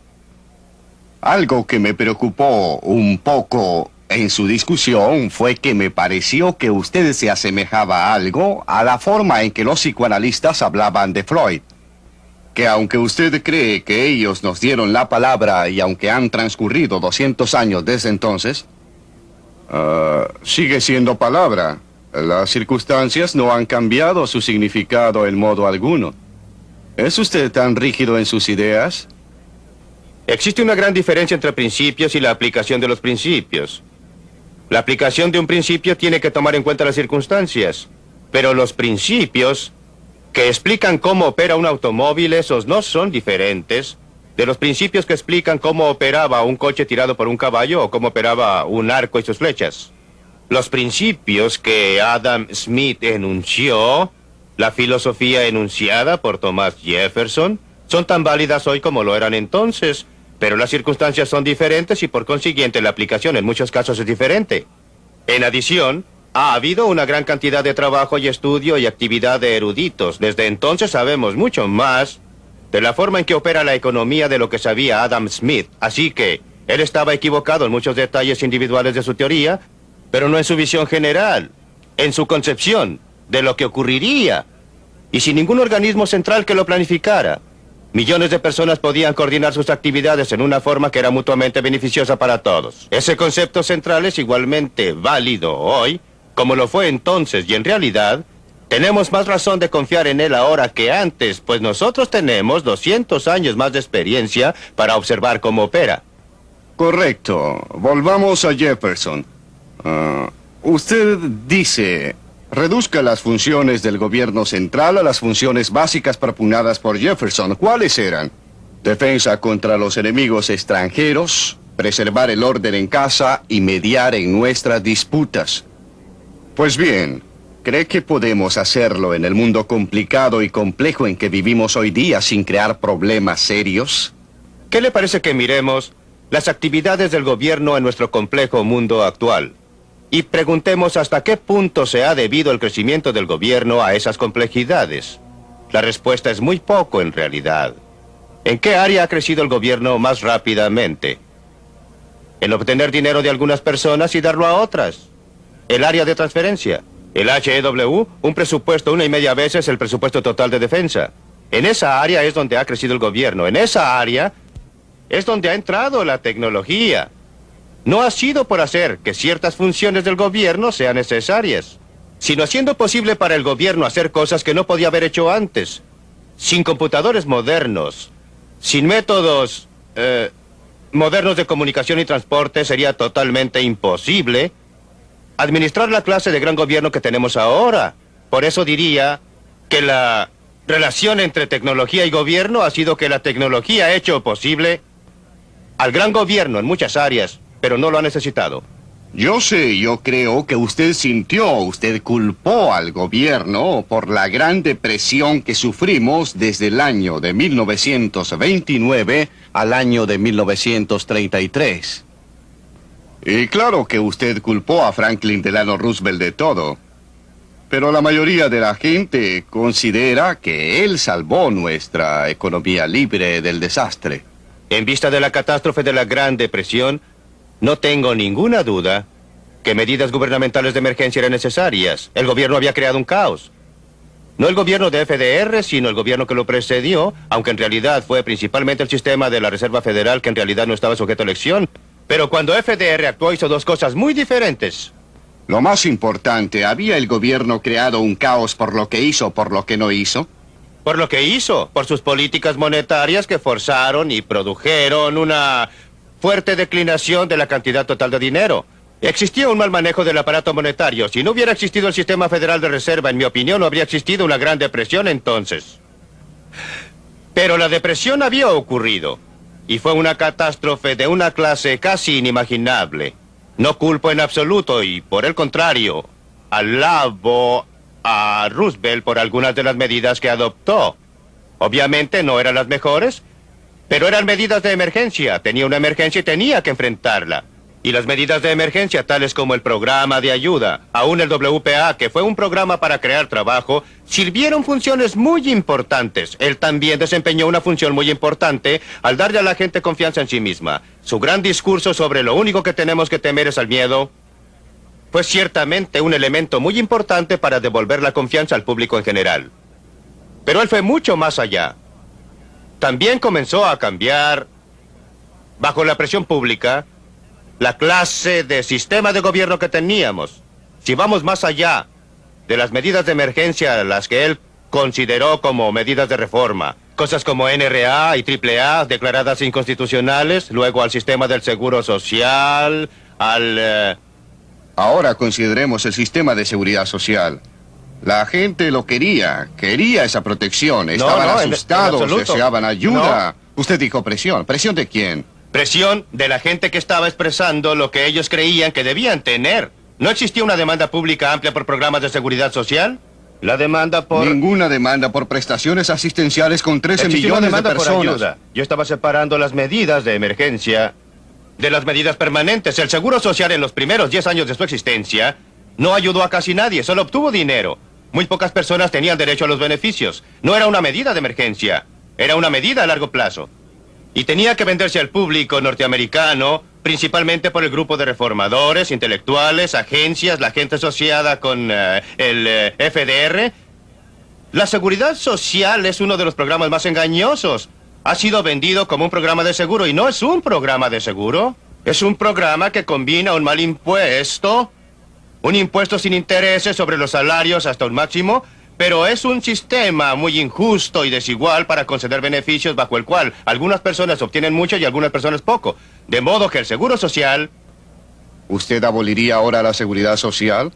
Algo que me preocupó un poco en su discusión fue que me pareció que usted se asemejaba algo a la forma en que los psicoanalistas hablaban de Freud. Que aunque usted cree que ellos nos dieron la palabra y aunque han transcurrido 200 años desde entonces, sigue siendo palabra. Las circunstancias no han cambiado su significado en modo alguno. ¿Es usted tan rígido en sus ideas? Existe una gran diferencia entre principios y la aplicación de los principios. La aplicación de un principio tiene que tomar en cuenta las circunstancias, pero los principios que explican cómo opera un automóvil, esos no son diferentes de los principios que explican cómo operaba un coche tirado por un caballo o cómo operaba un arco y sus flechas. Los principios que Adam Smith enunció, la filosofía enunciada por Thomas Jefferson, son tan válidas hoy como lo eran entonces, pero las circunstancias son diferentes y por consiguiente la aplicación en muchos casos es diferente. En adición, ha habido una gran cantidad de trabajo y estudio y actividad de eruditos. Desde entonces sabemos mucho más de la forma en que opera la economía de lo que sabía Adam Smith. Así que él estaba equivocado en muchos detalles individuales de su teoría, pero no en su visión general, en su concepción de lo que ocurriría. Y sin ningún organismo central que lo planificara, millones de personas podían coordinar sus actividades en una forma que era mutuamente beneficiosa para todos. Ese concepto central es igualmente válido hoy, como lo fue entonces, y en realidad, tenemos más razón de confiar en él ahora que antes, pues nosotros tenemos 200 años más de experiencia para observar cómo opera. Correcto. Volvamos a Jefferson. Usted dice, reduzca las funciones del gobierno central a las funciones básicas propugnadas por Jefferson. ¿Cuáles eran? Defensa contra los enemigos extranjeros, preservar el orden en casa y mediar en nuestras disputas. Pues bien, ¿cree que podemos hacerlo en el mundo complicado y complejo en que vivimos hoy día sin crear problemas serios? ¿Qué le parece que miremos las actividades del gobierno en nuestro complejo mundo actual y preguntemos hasta qué punto se ha debido el crecimiento del gobierno a esas complejidades? La respuesta es muy poco en realidad. ¿En qué área ha crecido el gobierno más rápidamente? En obtener dinero de algunas personas y darlo a otras. El área de transferencia. El HEW, un presupuesto 1,5 veces el presupuesto total de defensa. En esa área es donde ha crecido el gobierno. En esa área es donde ha entrado la tecnología. No ha sido por hacer que ciertas funciones del gobierno sean necesarias, sino haciendo posible para el gobierno hacer cosas que no podía haber hecho antes. Sin computadores modernos, sin métodos modernos de comunicación y transporte, sería totalmente imposible administrar la clase de gran gobierno que tenemos ahora. Por eso diría que la relación entre tecnología y gobierno ha sido que la tecnología ha hecho posible al gran gobierno en muchas áreas, pero no lo ha necesitado. Yo creo que usted culpó al gobierno por la gran depresión que sufrimos desde el año de 1929 al año de 1933. Y claro que usted culpó a Franklin Delano Roosevelt de todo. Pero la mayoría de la gente considera que él salvó nuestra economía libre del desastre. En vista de la catástrofe de la Gran Depresión, no tengo ninguna duda que medidas gubernamentales de emergencia eran necesarias. El gobierno había creado un caos. No el gobierno de FDR, sino el gobierno que lo precedió, aunque en realidad fue principalmente el sistema de la Reserva Federal que en realidad no estaba sujeto a elección. Pero cuando FDR actuó hizo dos cosas muy diferentes. Lo más importante, ¿había el gobierno creado un caos por lo que hizo o por lo que no hizo? Por lo que hizo, por sus políticas monetarias que forzaron y produjeron una fuerte declinación de la cantidad total de dinero. Existía un mal manejo del aparato monetario. Si no hubiera existido el sistema federal de reserva, en mi opinión, no habría existido una gran depresión entonces. Pero la depresión había ocurrido. Y fue una catástrofe de una clase casi inimaginable. No culpo en absoluto y, por el contrario, alabo a Roosevelt por algunas de las medidas que adoptó. Obviamente no eran las mejores, pero eran medidas de emergencia. Tenía una emergencia y tenía que enfrentarla. Y las medidas de emergencia, tales como el programa de ayuda, aún el WPA, que fue un programa para crear trabajo, sirvieron funciones muy importantes. Él también desempeñó una función muy importante al darle a la gente confianza en sí misma. Su gran discurso sobre lo único que tenemos que temer es al miedo fue ciertamente un elemento muy importante para devolver la confianza al público en general. Pero él fue mucho más allá. También comenzó a cambiar, bajo la presión pública, la clase de sistema de gobierno que teníamos. Si vamos más allá de las medidas de emergencia, las que él consideró como medidas de reforma, cosas como NRA y AAA declaradas inconstitucionales, luego al sistema del seguro social, Ahora consideremos el sistema de seguridad social. La gente lo quería esa protección, estaban asustados, deseaban ayuda. Usted dijo presión. ¿Presión de quién? Presión de la gente que estaba expresando lo que ellos creían que debían tener. ¿No existía una demanda pública amplia por programas de seguridad social? La demanda por... Ninguna demanda por prestaciones asistenciales con 13 millones de personas. Por ayuda. Yo estaba separando las medidas de emergencia de las medidas permanentes. El Seguro Social en los primeros 10 años de su existencia no ayudó a casi nadie, solo obtuvo dinero. Muy pocas personas tenían derecho a los beneficios. No era una medida de emergencia, era una medida a largo plazo. Y tenía que venderse al público norteamericano, principalmente por el grupo de reformadores, intelectuales, agencias, la gente asociada con el FDR. La seguridad social es uno de los programas más engañosos. Ha sido vendido como un programa de seguro y no es un programa de seguro. Es un programa que combina un mal impuesto, un impuesto sin intereses sobre los salarios hasta un máximo, pero es un sistema muy injusto y desigual para conceder beneficios bajo el cual algunas personas obtienen mucho y algunas personas poco. De modo que el Seguro Social... ¿Usted aboliría ahora la seguridad social?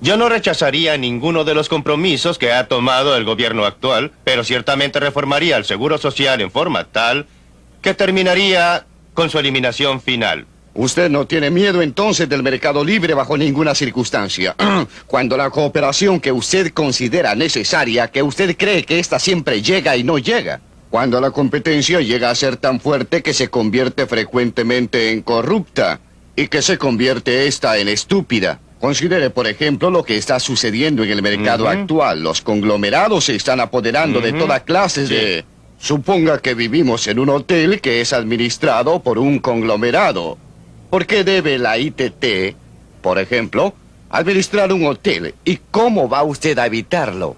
Yo no rechazaría ninguno de los compromisos que ha tomado el gobierno actual, pero ciertamente reformaría el Seguro Social en forma tal que terminaría con su eliminación final. Usted no tiene miedo entonces del mercado libre bajo ninguna circunstancia. Cuando la cooperación que usted considera necesaria, que usted cree que ésta siempre llega y no llega. Cuando la competencia llega a ser tan fuerte que se convierte frecuentemente en corrupta y que se convierte esta en estúpida. Considere, por ejemplo, lo que está sucediendo en el mercado actual. Los conglomerados se están apoderando de toda clase de... Suponga que vivimos en un hotel que es administrado por un conglomerado. ¿Por qué debe la ITT, por ejemplo, administrar un hotel? ¿Y cómo va usted a evitarlo?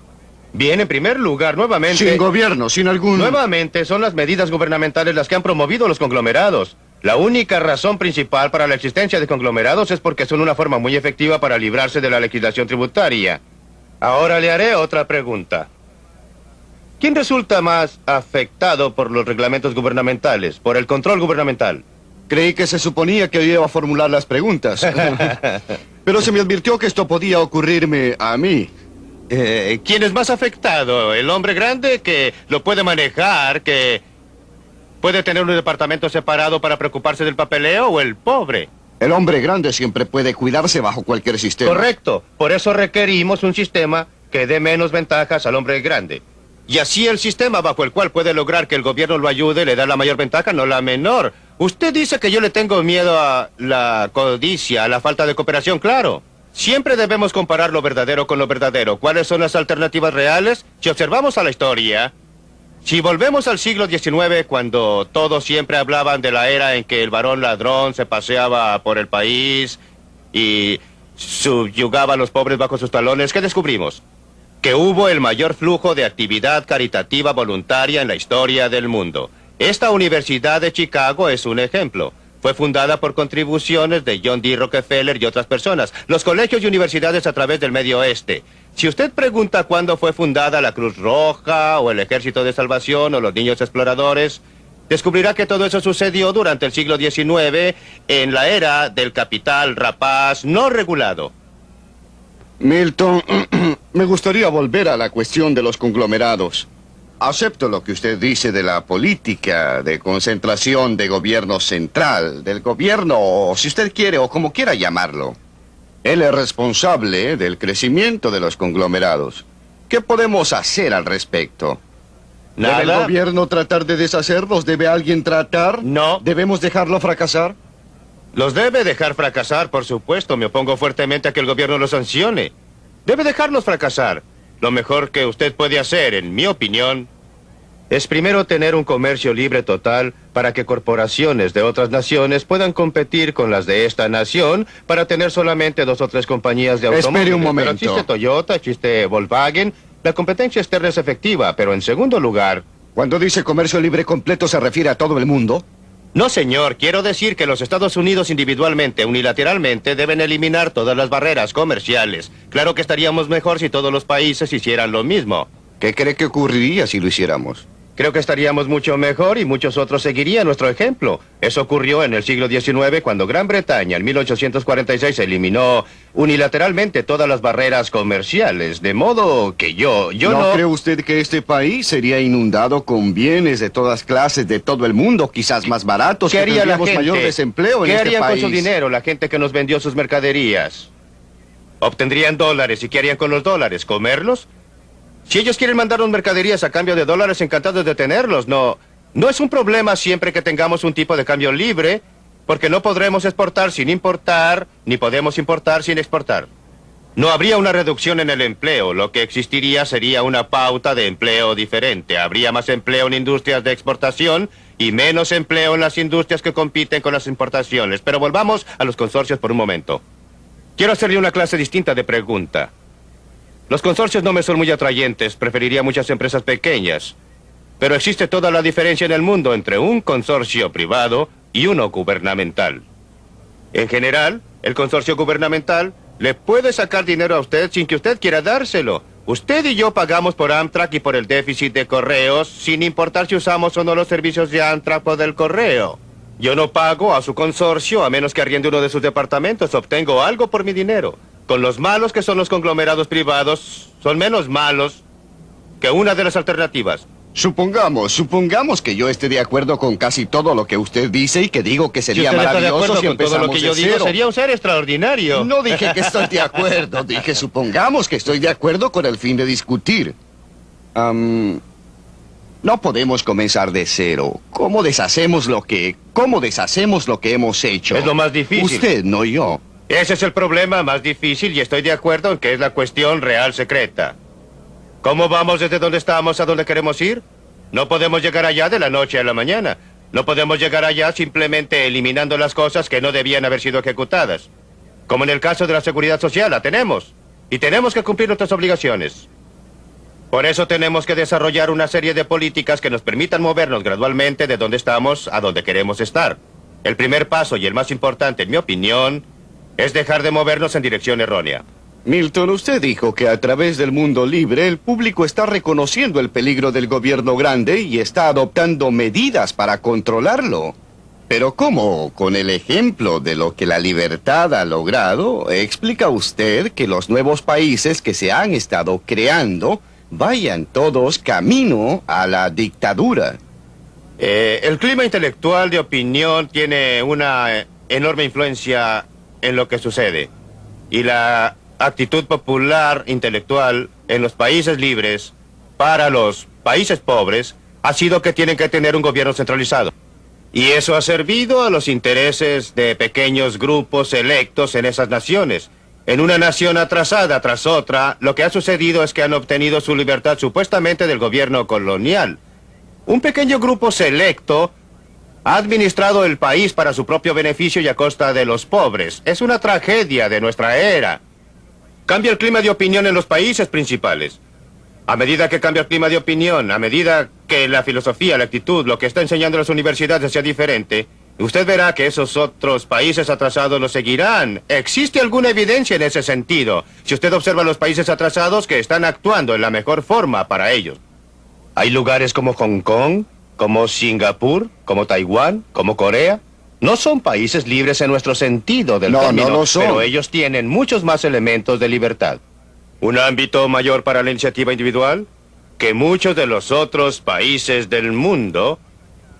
Bien, en primer lugar, nuevamente... Sin gobierno, sin algún... Nuevamente, son las medidas gubernamentales las que han promovido los conglomerados. La única razón principal para la existencia de conglomerados es porque son una forma muy efectiva para librarse de la legislación tributaria. Ahora le haré otra pregunta. ¿Quién resulta más afectado por los reglamentos gubernamentales, por el control gubernamental? Creí que se suponía que iba a formular las preguntas. Pero se me advirtió que esto podía ocurrirme a mí. ¿Quién es más afectado? ¿El hombre grande que lo puede manejar, que ¿Puede tener un departamento separado para preocuparse del papeleo o el pobre? El hombre grande siempre puede cuidarse bajo cualquier sistema. Correcto. Por eso requerimos un sistema que dé menos ventajas al hombre grande. Y así el sistema bajo el cual puede lograr que el gobierno lo ayude le da la mayor ventaja, no la menor. Usted dice que yo le tengo miedo a la codicia, a la falta de cooperación, claro. Siempre debemos comparar lo verdadero con lo verdadero. ¿Cuáles son las alternativas reales? Si observamos a la historia, si volvemos al siglo XIX, cuando todos siempre hablaban de la era en que el varón ladrón se paseaba por el país y subyugaba a los pobres bajo sus talones, ¿qué descubrimos? Que hubo el mayor flujo de actividad caritativa voluntaria en la historia del mundo. Esta Universidad de Chicago es un ejemplo. Fue fundada por contribuciones de John D. Rockefeller y otras personas. Los colegios y universidades a través del Medio Oeste. Si usted pregunta cuándo fue fundada la Cruz Roja, o el Ejército de Salvación, o los Niños Exploradores, descubrirá que todo eso sucedió durante el siglo XIX, en la era del capital rapaz no regulado. Milton, me gustaría volver a la cuestión de los conglomerados. Acepto lo que usted dice de la política de concentración de gobierno central, del gobierno, o si usted quiere, o como quiera llamarlo. Él es responsable del crecimiento de los conglomerados. ¿Qué podemos hacer al respecto? Nada. ¿Debe el gobierno tratar de deshacerlos? ¿Debe alguien tratar? No. ¿Debemos dejarlo fracasar? Los debe dejar fracasar, por supuesto. Me opongo fuertemente a que el gobierno los sancione. Debe dejarlos fracasar. Lo mejor que usted puede hacer, en mi opinión, es primero tener un comercio libre total para que corporaciones de otras naciones puedan competir con las de esta nación para tener solamente 2 o 3 compañías de automóviles. Espere un momento. Pero existe Toyota, existe Volkswagen. La competencia externa es efectiva, pero en segundo lugar... Cuando dice comercio libre completo, ¿se refiere a todo el mundo? No, señor. Quiero decir que los Estados Unidos individualmente, unilateralmente, deben eliminar todas las barreras comerciales. Claro que estaríamos mejor si todos los países hicieran lo mismo. ¿Qué cree que ocurriría si lo hiciéramos? Creo que estaríamos mucho mejor y muchos otros seguirían nuestro ejemplo. Eso ocurrió en el siglo XIX cuando Gran Bretaña en 1846 eliminó unilateralmente todas las barreras comerciales. De modo que yo no... ¿No cree usted que este país sería inundado con bienes de todas clases de todo el mundo, quizás más baratos? ¿Qué haría la gente? Mayor desempleo en ¿Qué este harían país? con su dinero la gente que nos vendió sus mercaderías? Obtendrían dólares. ¿Y qué harían con los dólares? ¿Comerlos? Si ellos quieren mandarnos mercaderías a cambio de dólares, encantados de tenerlos. No es un problema siempre que tengamos un tipo de cambio libre, porque no podremos exportar sin importar, ni podemos importar sin exportar. No habría una reducción en el empleo. Lo que existiría sería una pauta de empleo diferente. Habría más empleo en industrias de exportación y menos empleo en las industrias que compiten con las importaciones. Pero volvamos a los consorcios por un momento. Quiero hacerle una clase distinta de pregunta. Los consorcios no me son muy atrayentes, preferiría muchas empresas pequeñas. Pero existe toda la diferencia en el mundo entre un consorcio privado y uno gubernamental. En general, el consorcio gubernamental le puede sacar dinero a usted sin que usted quiera dárselo. Usted y yo pagamos por Amtrak y por el déficit de correos, sin importar si usamos o no los servicios de Amtrak o del correo. Yo no pago a su consorcio a menos que arriende uno de sus departamentos. Obtengo algo por mi dinero. Con los malos que son los conglomerados privados, son menos malos que una de las alternativas. Supongamos que yo esté de acuerdo con casi todo lo que usted dice y que digo que sería Si usted está de maravilloso acuerdo si con todo empezamos lo que yo de digo, cero. sería un ser extraordinario. No dije que estoy de acuerdo, dije supongamos que estoy de acuerdo con el fin de discutir. No podemos comenzar de cero. ¿Cómo deshacemos lo que hemos hecho? Es lo más difícil. Usted, no yo. Ese es el problema más difícil y estoy de acuerdo en que es la cuestión real secreta. ¿Cómo vamos desde donde estamos a donde queremos ir? No podemos llegar allá de la noche a la mañana. No podemos llegar allá simplemente eliminando las cosas que no debían haber sido ejecutadas. Como en el caso de la seguridad social, la tenemos. Y tenemos que cumplir nuestras obligaciones. Por eso tenemos que desarrollar una serie de políticas que nos permitan movernos gradualmente de donde estamos a donde queremos estar. El primer paso y el más importante, en mi opinión, es dejar de movernos en dirección errónea. Milton, usted dijo que a través del mundo libre el público está reconociendo el peligro del gobierno grande y está adoptando medidas para controlarlo. Pero ¿cómo? Con el ejemplo de lo que la libertad ha logrado, ¿explica usted que los nuevos países que se han estado creando vayan todos camino a la dictadura? El clima intelectual de opinión tiene una enorme influencia en lo que sucede. Y la actitud popular intelectual en los países libres para los países pobres ha sido que tienen que tener un gobierno centralizado. Y eso ha servido a los intereses de pequeños grupos selectos en esas naciones. En una nación atrasada tras otra, lo que ha sucedido es que han obtenido su libertad supuestamente del gobierno colonial. Un pequeño grupo selecto ha administrado el país para su propio beneficio y a costa de los pobres. Es una tragedia de nuestra era. Cambia el clima de opinión en los países principales. A medida que cambia el clima de opinión, a medida que la filosofía, la actitud, lo que está enseñando las universidades sea diferente, usted verá que esos otros países atrasados lo seguirán. ¿Existe alguna evidencia en ese sentido? Si usted observa los países atrasados que están actuando en la mejor forma para ellos. Hay lugares como Hong Kong, como Singapur, como Taiwán, como Corea. No son países libres en nuestro sentido del término, no lo son. pero ellos tienen muchos más elementos de libertad. Un ámbito mayor para la iniciativa individual que muchos de los otros países del mundo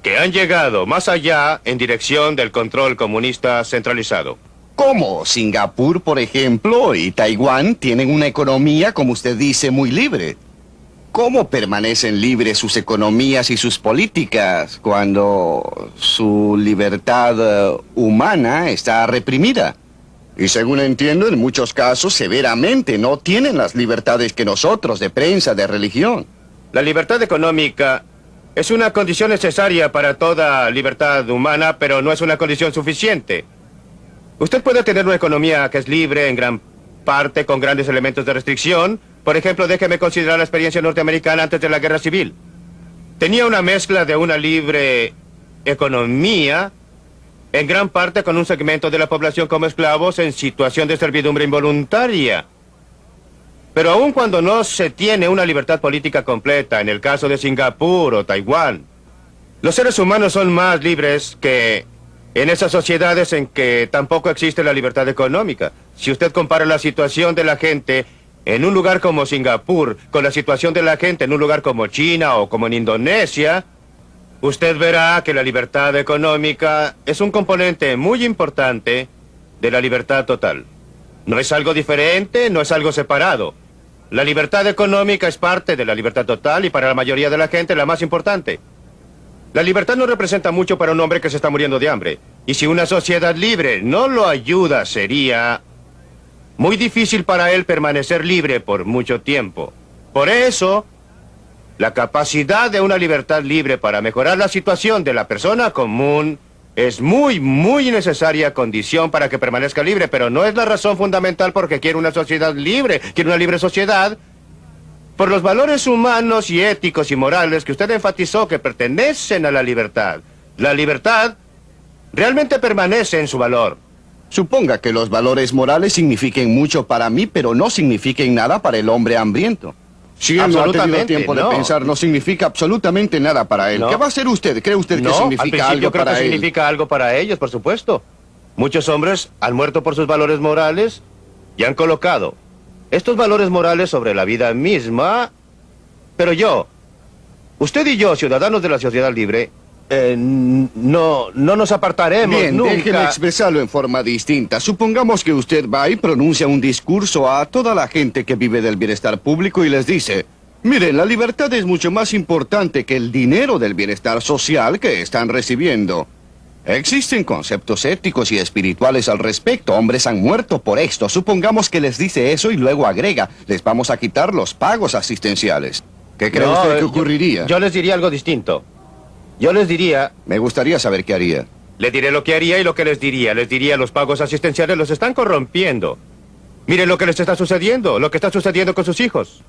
que han llegado más allá en dirección del control comunista centralizado. ¿Cómo? Singapur, por ejemplo, y Taiwán tienen una economía, como usted dice, muy libre. ¿Cómo permanecen libres sus economías y sus políticas cuando su libertad humana está reprimida? Y según entiendo, en muchos casos, severamente, no tienen las libertades que nosotros, de prensa, de religión. La libertad económica es una condición necesaria para toda libertad humana, pero no es una condición suficiente. Usted puede tener una economía que es libre en gran parte con grandes elementos de restricción. Por ejemplo, déjeme considerar la experiencia norteamericana antes de la Guerra Civil. Tenía una mezcla de una libre economía, en gran parte con un segmento de la población como esclavos en situación de servidumbre involuntaria. Pero aun cuando no se tiene una libertad política completa, en el caso de Singapur o Taiwán, los seres humanos son más libres que en esas sociedades en que tampoco existe la libertad económica. Si usted compara la situación de la gente en un lugar como Singapur con la situación de la gente en un lugar como China o como en Indonesia, usted verá que la libertad económica es un componente muy importante de la libertad total. No es algo diferente, no es algo separado. La libertad económica es parte de la libertad total y para la mayoría de la gente la más importante. La libertad no representa mucho para un hombre que se está muriendo de hambre. Y si una sociedad libre no lo ayuda, sería muy difícil para él permanecer libre por mucho tiempo. Por eso, la capacidad de una libertad libre para mejorar la situación de la persona común es muy necesaria condición para que permanezca libre, pero no es la razón fundamental porque quiere una sociedad libre, quiere una libre sociedad. Por los valores humanos y éticos y morales que usted enfatizó que pertenecen a la libertad. La libertad realmente permanece en su valor. Suponga que los valores morales signifiquen mucho para mí, pero no signifiquen nada para el hombre hambriento. Si él no ha tenido tiempo de pensar, no significa absolutamente nada para él. No. ¿Qué va a hacer usted? ¿Cree usted que No, significa al algo creo para que él? significa algo para ellos, por supuesto. Muchos hombres han muerto por sus valores morales y han colocado estos valores morales sobre la vida misma. Pero usted y yo, ciudadanos de la sociedad libre, no nos apartaremos Bien, nunca. déjeme expresarlo en forma distinta. Supongamos que usted va y pronuncia un discurso a toda la gente que vive del bienestar público y les dice: miren, la libertad es mucho más importante que el dinero del bienestar social que están recibiendo. Existen conceptos éticos y espirituales al respecto. Hombres han muerto por esto. Supongamos que les dice eso y luego agrega: les vamos a quitar los pagos asistenciales. ¿Qué cree usted que ocurriría? Yo les diría algo distinto. Yo les diría... Me gustaría saber qué haría. Le diré lo que haría y lo que les diría. Les diría: los pagos asistenciales los están corrompiendo. Miren lo que les está sucediendo, lo que está sucediendo con sus hijos.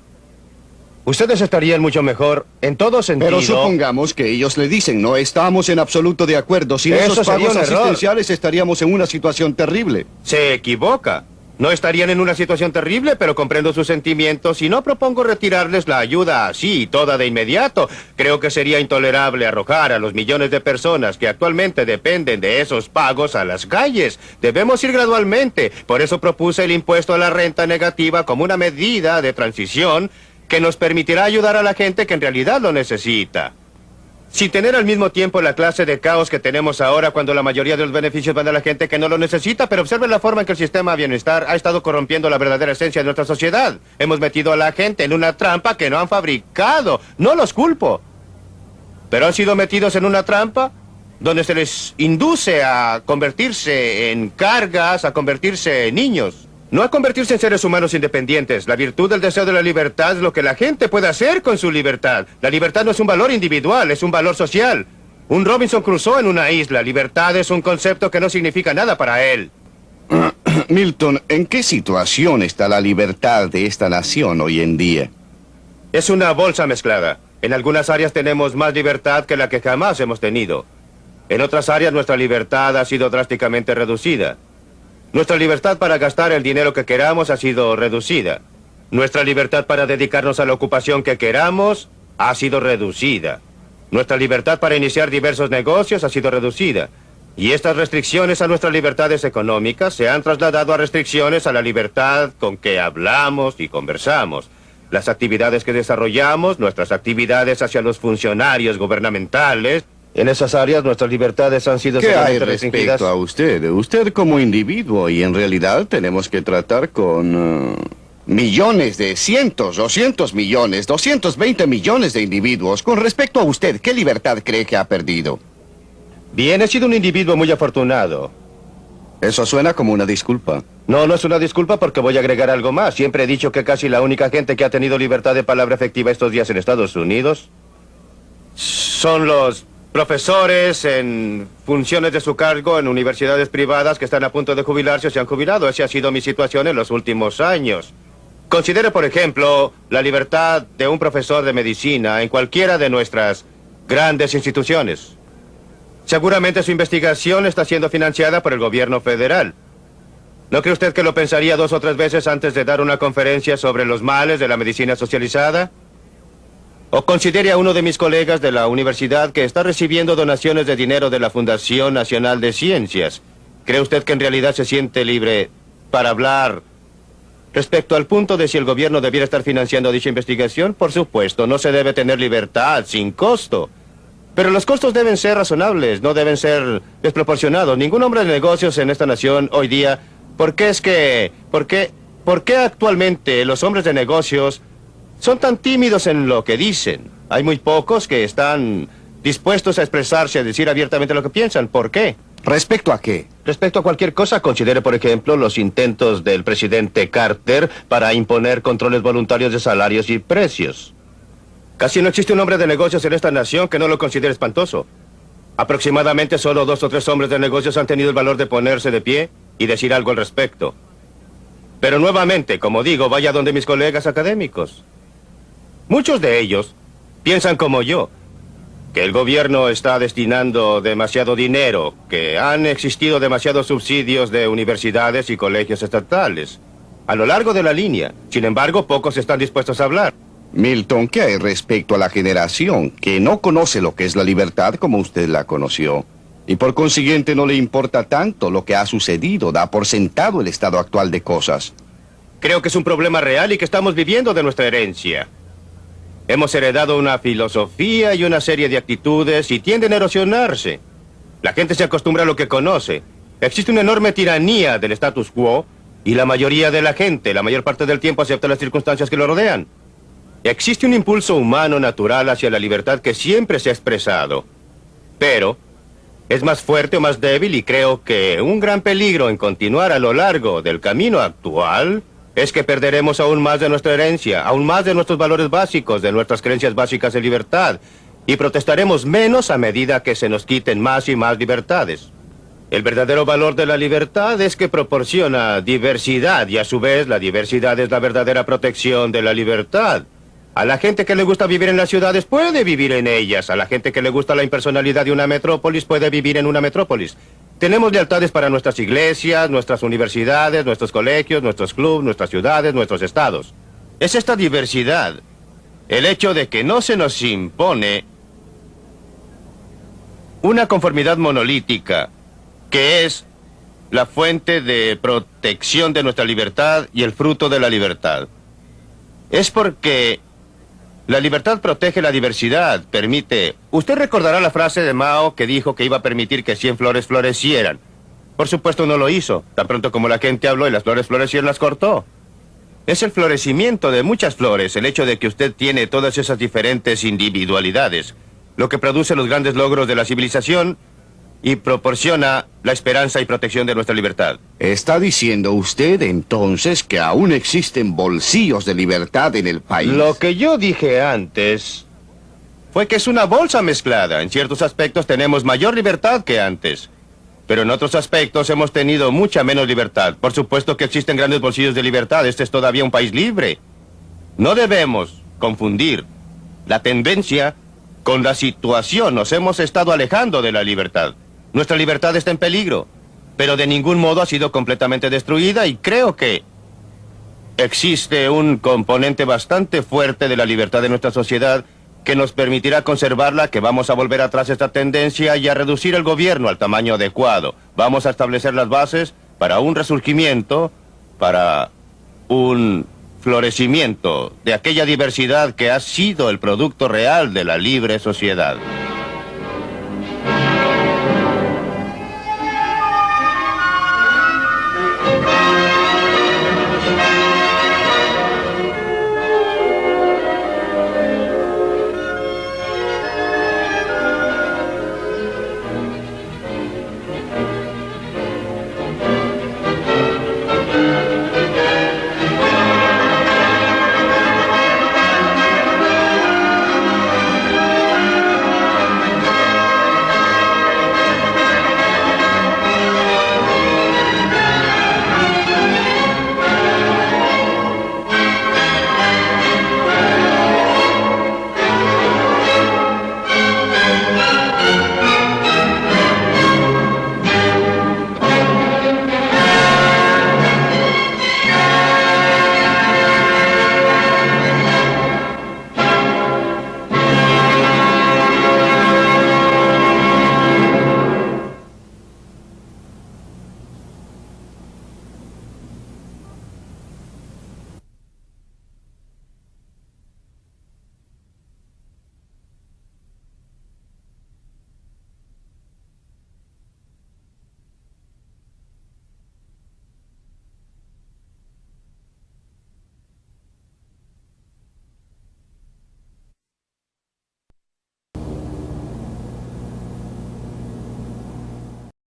Ustedes estarían mucho mejor en todo sentido. Pero supongamos que ellos le dicen: no estamos en absoluto de acuerdo. Sin Eso esos sería pagos un error. asistenciales estaríamos en una situación terrible. Se equivoca. No estarían en una situación terrible, pero comprendo sus sentimientos y no propongo retirarles la ayuda así, toda de inmediato. Creo que sería intolerable arrojar a los millones de personas que actualmente dependen de esos pagos a las calles. Debemos ir gradualmente. Por eso propuse el impuesto a la renta negativa como una medida de transición que nos permitirá ayudar a la gente que en realidad lo necesita. sin tener al mismo tiempo la clase de caos que tenemos ahora cuando la mayoría de los beneficios van a la gente que no lo necesita, pero observen la forma en que el sistema de bienestar ha estado corrompiendo la verdadera esencia de nuestra sociedad. Hemos metido a la gente en una trampa que no han fabricado. No los culpo. Pero han sido metidos en una trampa donde se les induce a convertirse en cargas, a convertirse en niños. No a convertirse en seres humanos independientes. La virtud del deseo de la libertad es lo que la gente puede hacer con su libertad. La libertad no es un valor individual, es un valor social. Un Robinson Crusoe en una isla. Libertad es un concepto que no significa nada para él. Milton, ¿en qué situación está la libertad de esta nación hoy en día? Es una bolsa mezclada. En algunas áreas tenemos más libertad que la que jamás hemos tenido. En otras áreas nuestra libertad ha sido drásticamente reducida. Nuestra libertad para gastar el dinero que queramos ha sido reducida. Nuestra libertad para dedicarnos a la ocupación que queramos ha sido reducida. Nuestra libertad para iniciar diversos negocios ha sido reducida. Y estas restricciones a nuestras libertades económicas se han trasladado a restricciones a la libertad con que hablamos y conversamos. Las actividades que desarrollamos, nuestras actividades hacia los funcionarios gubernamentales, en esas áreas nuestras libertades han sido ¿Qué hay severamente restringidas. respecto a usted? Usted como individuo, y en realidad tenemos que tratar con millones de cientos, 200 millones, 220 millones de individuos. Con respecto a usted, ¿qué libertad cree que ha perdido? Bien, he sido un individuo muy afortunado. Eso suena como una disculpa. No, no es una disculpa porque voy a agregar algo más. Siempre he dicho que casi la única gente que ha tenido libertad de palabra efectiva estos días en Estados Unidos son los profesores en funciones de su cargo en universidades privadas que están a punto de jubilarse o se han jubilado. Esa ha sido mi situación en los últimos años. Considere, por ejemplo, la libertad de un profesor de medicina en cualquiera de nuestras grandes instituciones. Seguramente su investigación está siendo financiada por el gobierno federal. ¿No cree usted que lo pensaría 2 o 3 veces antes de dar una conferencia sobre los males de la medicina socializada? O considere a uno de mis colegas de la universidad que está recibiendo donaciones de dinero de la Fundación Nacional de Ciencias. ¿Cree usted que en realidad se siente libre para hablar respecto al punto de si el gobierno debiera estar financiando dicha investigación? Por supuesto, no se debe tener libertad sin costo. Pero los costos deben ser razonables, no deben ser desproporcionados. Ningún hombre de negocios en esta nación hoy día... ¿Por qué actualmente los hombres de negocios son tan tímidos en lo que dicen? Hay muy pocos que están dispuestos a expresarse, a decir abiertamente lo que piensan. ¿Por qué? ¿Respecto a qué? Respecto a cualquier cosa, considere, por ejemplo, los intentos del presidente Carter para imponer controles voluntarios de salarios y precios. Casi no existe un hombre de negocios en esta nación que no lo considere espantoso. Aproximadamente solo 2 o 3 hombres de negocios han tenido el valor de ponerse de pie y decir algo al respecto. Pero nuevamente, como digo, vaya donde mis colegas académicos. Muchos de ellos piensan como yo, que el gobierno está destinando demasiado dinero, que han existido demasiados subsidios de universidades y colegios estatales a lo largo de la línea. Sin embargo, pocos están dispuestos a hablar. Milton, ¿qué hay respecto a la generación que no conoce lo que es la libertad como usted la conoció? Y por consiguiente no le importa tanto lo que ha sucedido, da por sentado el estado actual de cosas. Creo que es un problema real y que estamos viviendo de nuestra herencia. Hemos heredado una filosofía y una serie de actitudes y tienden a erosionarse. La gente se acostumbra a lo que conoce. Existe una enorme tiranía del status quo y la mayoría de la gente, la mayor parte del tiempo, acepta las circunstancias que lo rodean. Existe un impulso humano natural hacia la libertad que siempre se ha expresado. Pero es más fuerte o más débil y creo que un gran peligro en continuar a lo largo del camino actual es que perderemos aún más de nuestra herencia, aún más de nuestros valores básicos, de nuestras creencias básicas de libertad, y protestaremos menos a medida que se nos quiten más y más libertades. El verdadero valor de la libertad es que proporciona diversidad, y a su vez la diversidad es la verdadera protección de la libertad. A la gente que le gusta vivir en las ciudades puede vivir en ellas. A la gente que le gusta la impersonalidad de una metrópolis puede vivir en una metrópolis. Tenemos lealtades para nuestras iglesias, nuestras universidades, nuestros colegios, nuestros clubes, nuestras ciudades, nuestros estados. Es esta diversidad, el hecho de que no se nos impone una conformidad monolítica, que es la fuente de protección de nuestra libertad y el fruto de la libertad. Es porque La libertad protege la diversidad, permite... Usted recordará la frase de Mao que dijo que iba a permitir que 100 flores florecieran. Por supuesto no lo hizo. Tan pronto como la gente habló y las flores florecieron, las cortó. Es el florecimiento de muchas flores, el hecho de que usted tiene todas esas diferentes individualidades, lo que produce los grandes logros de la civilización y proporciona la esperanza y protección de nuestra libertad. ¿Está diciendo usted entonces que aún existen bolsillos de libertad en el país? Lo que yo dije antes fue que es una bolsa mezclada. En ciertos aspectos tenemos mayor libertad que antes, pero en otros aspectos hemos tenido mucha menos libertad. Por supuesto que existen grandes bolsillos de libertad. Este es todavía un país libre. No debemos confundir la tendencia con la situación. Nos hemos estado alejando de la libertad. Nuestra libertad está en peligro, pero de ningún modo ha sido completamente destruida y creo que existe un componente bastante fuerte de la libertad de nuestra sociedad que nos permitirá conservarla, que vamos a volver atrás esta tendencia y a reducir el gobierno al tamaño adecuado. Vamos a establecer las bases para un resurgimiento, para un florecimiento de aquella diversidad que ha sido el producto real de la libre sociedad.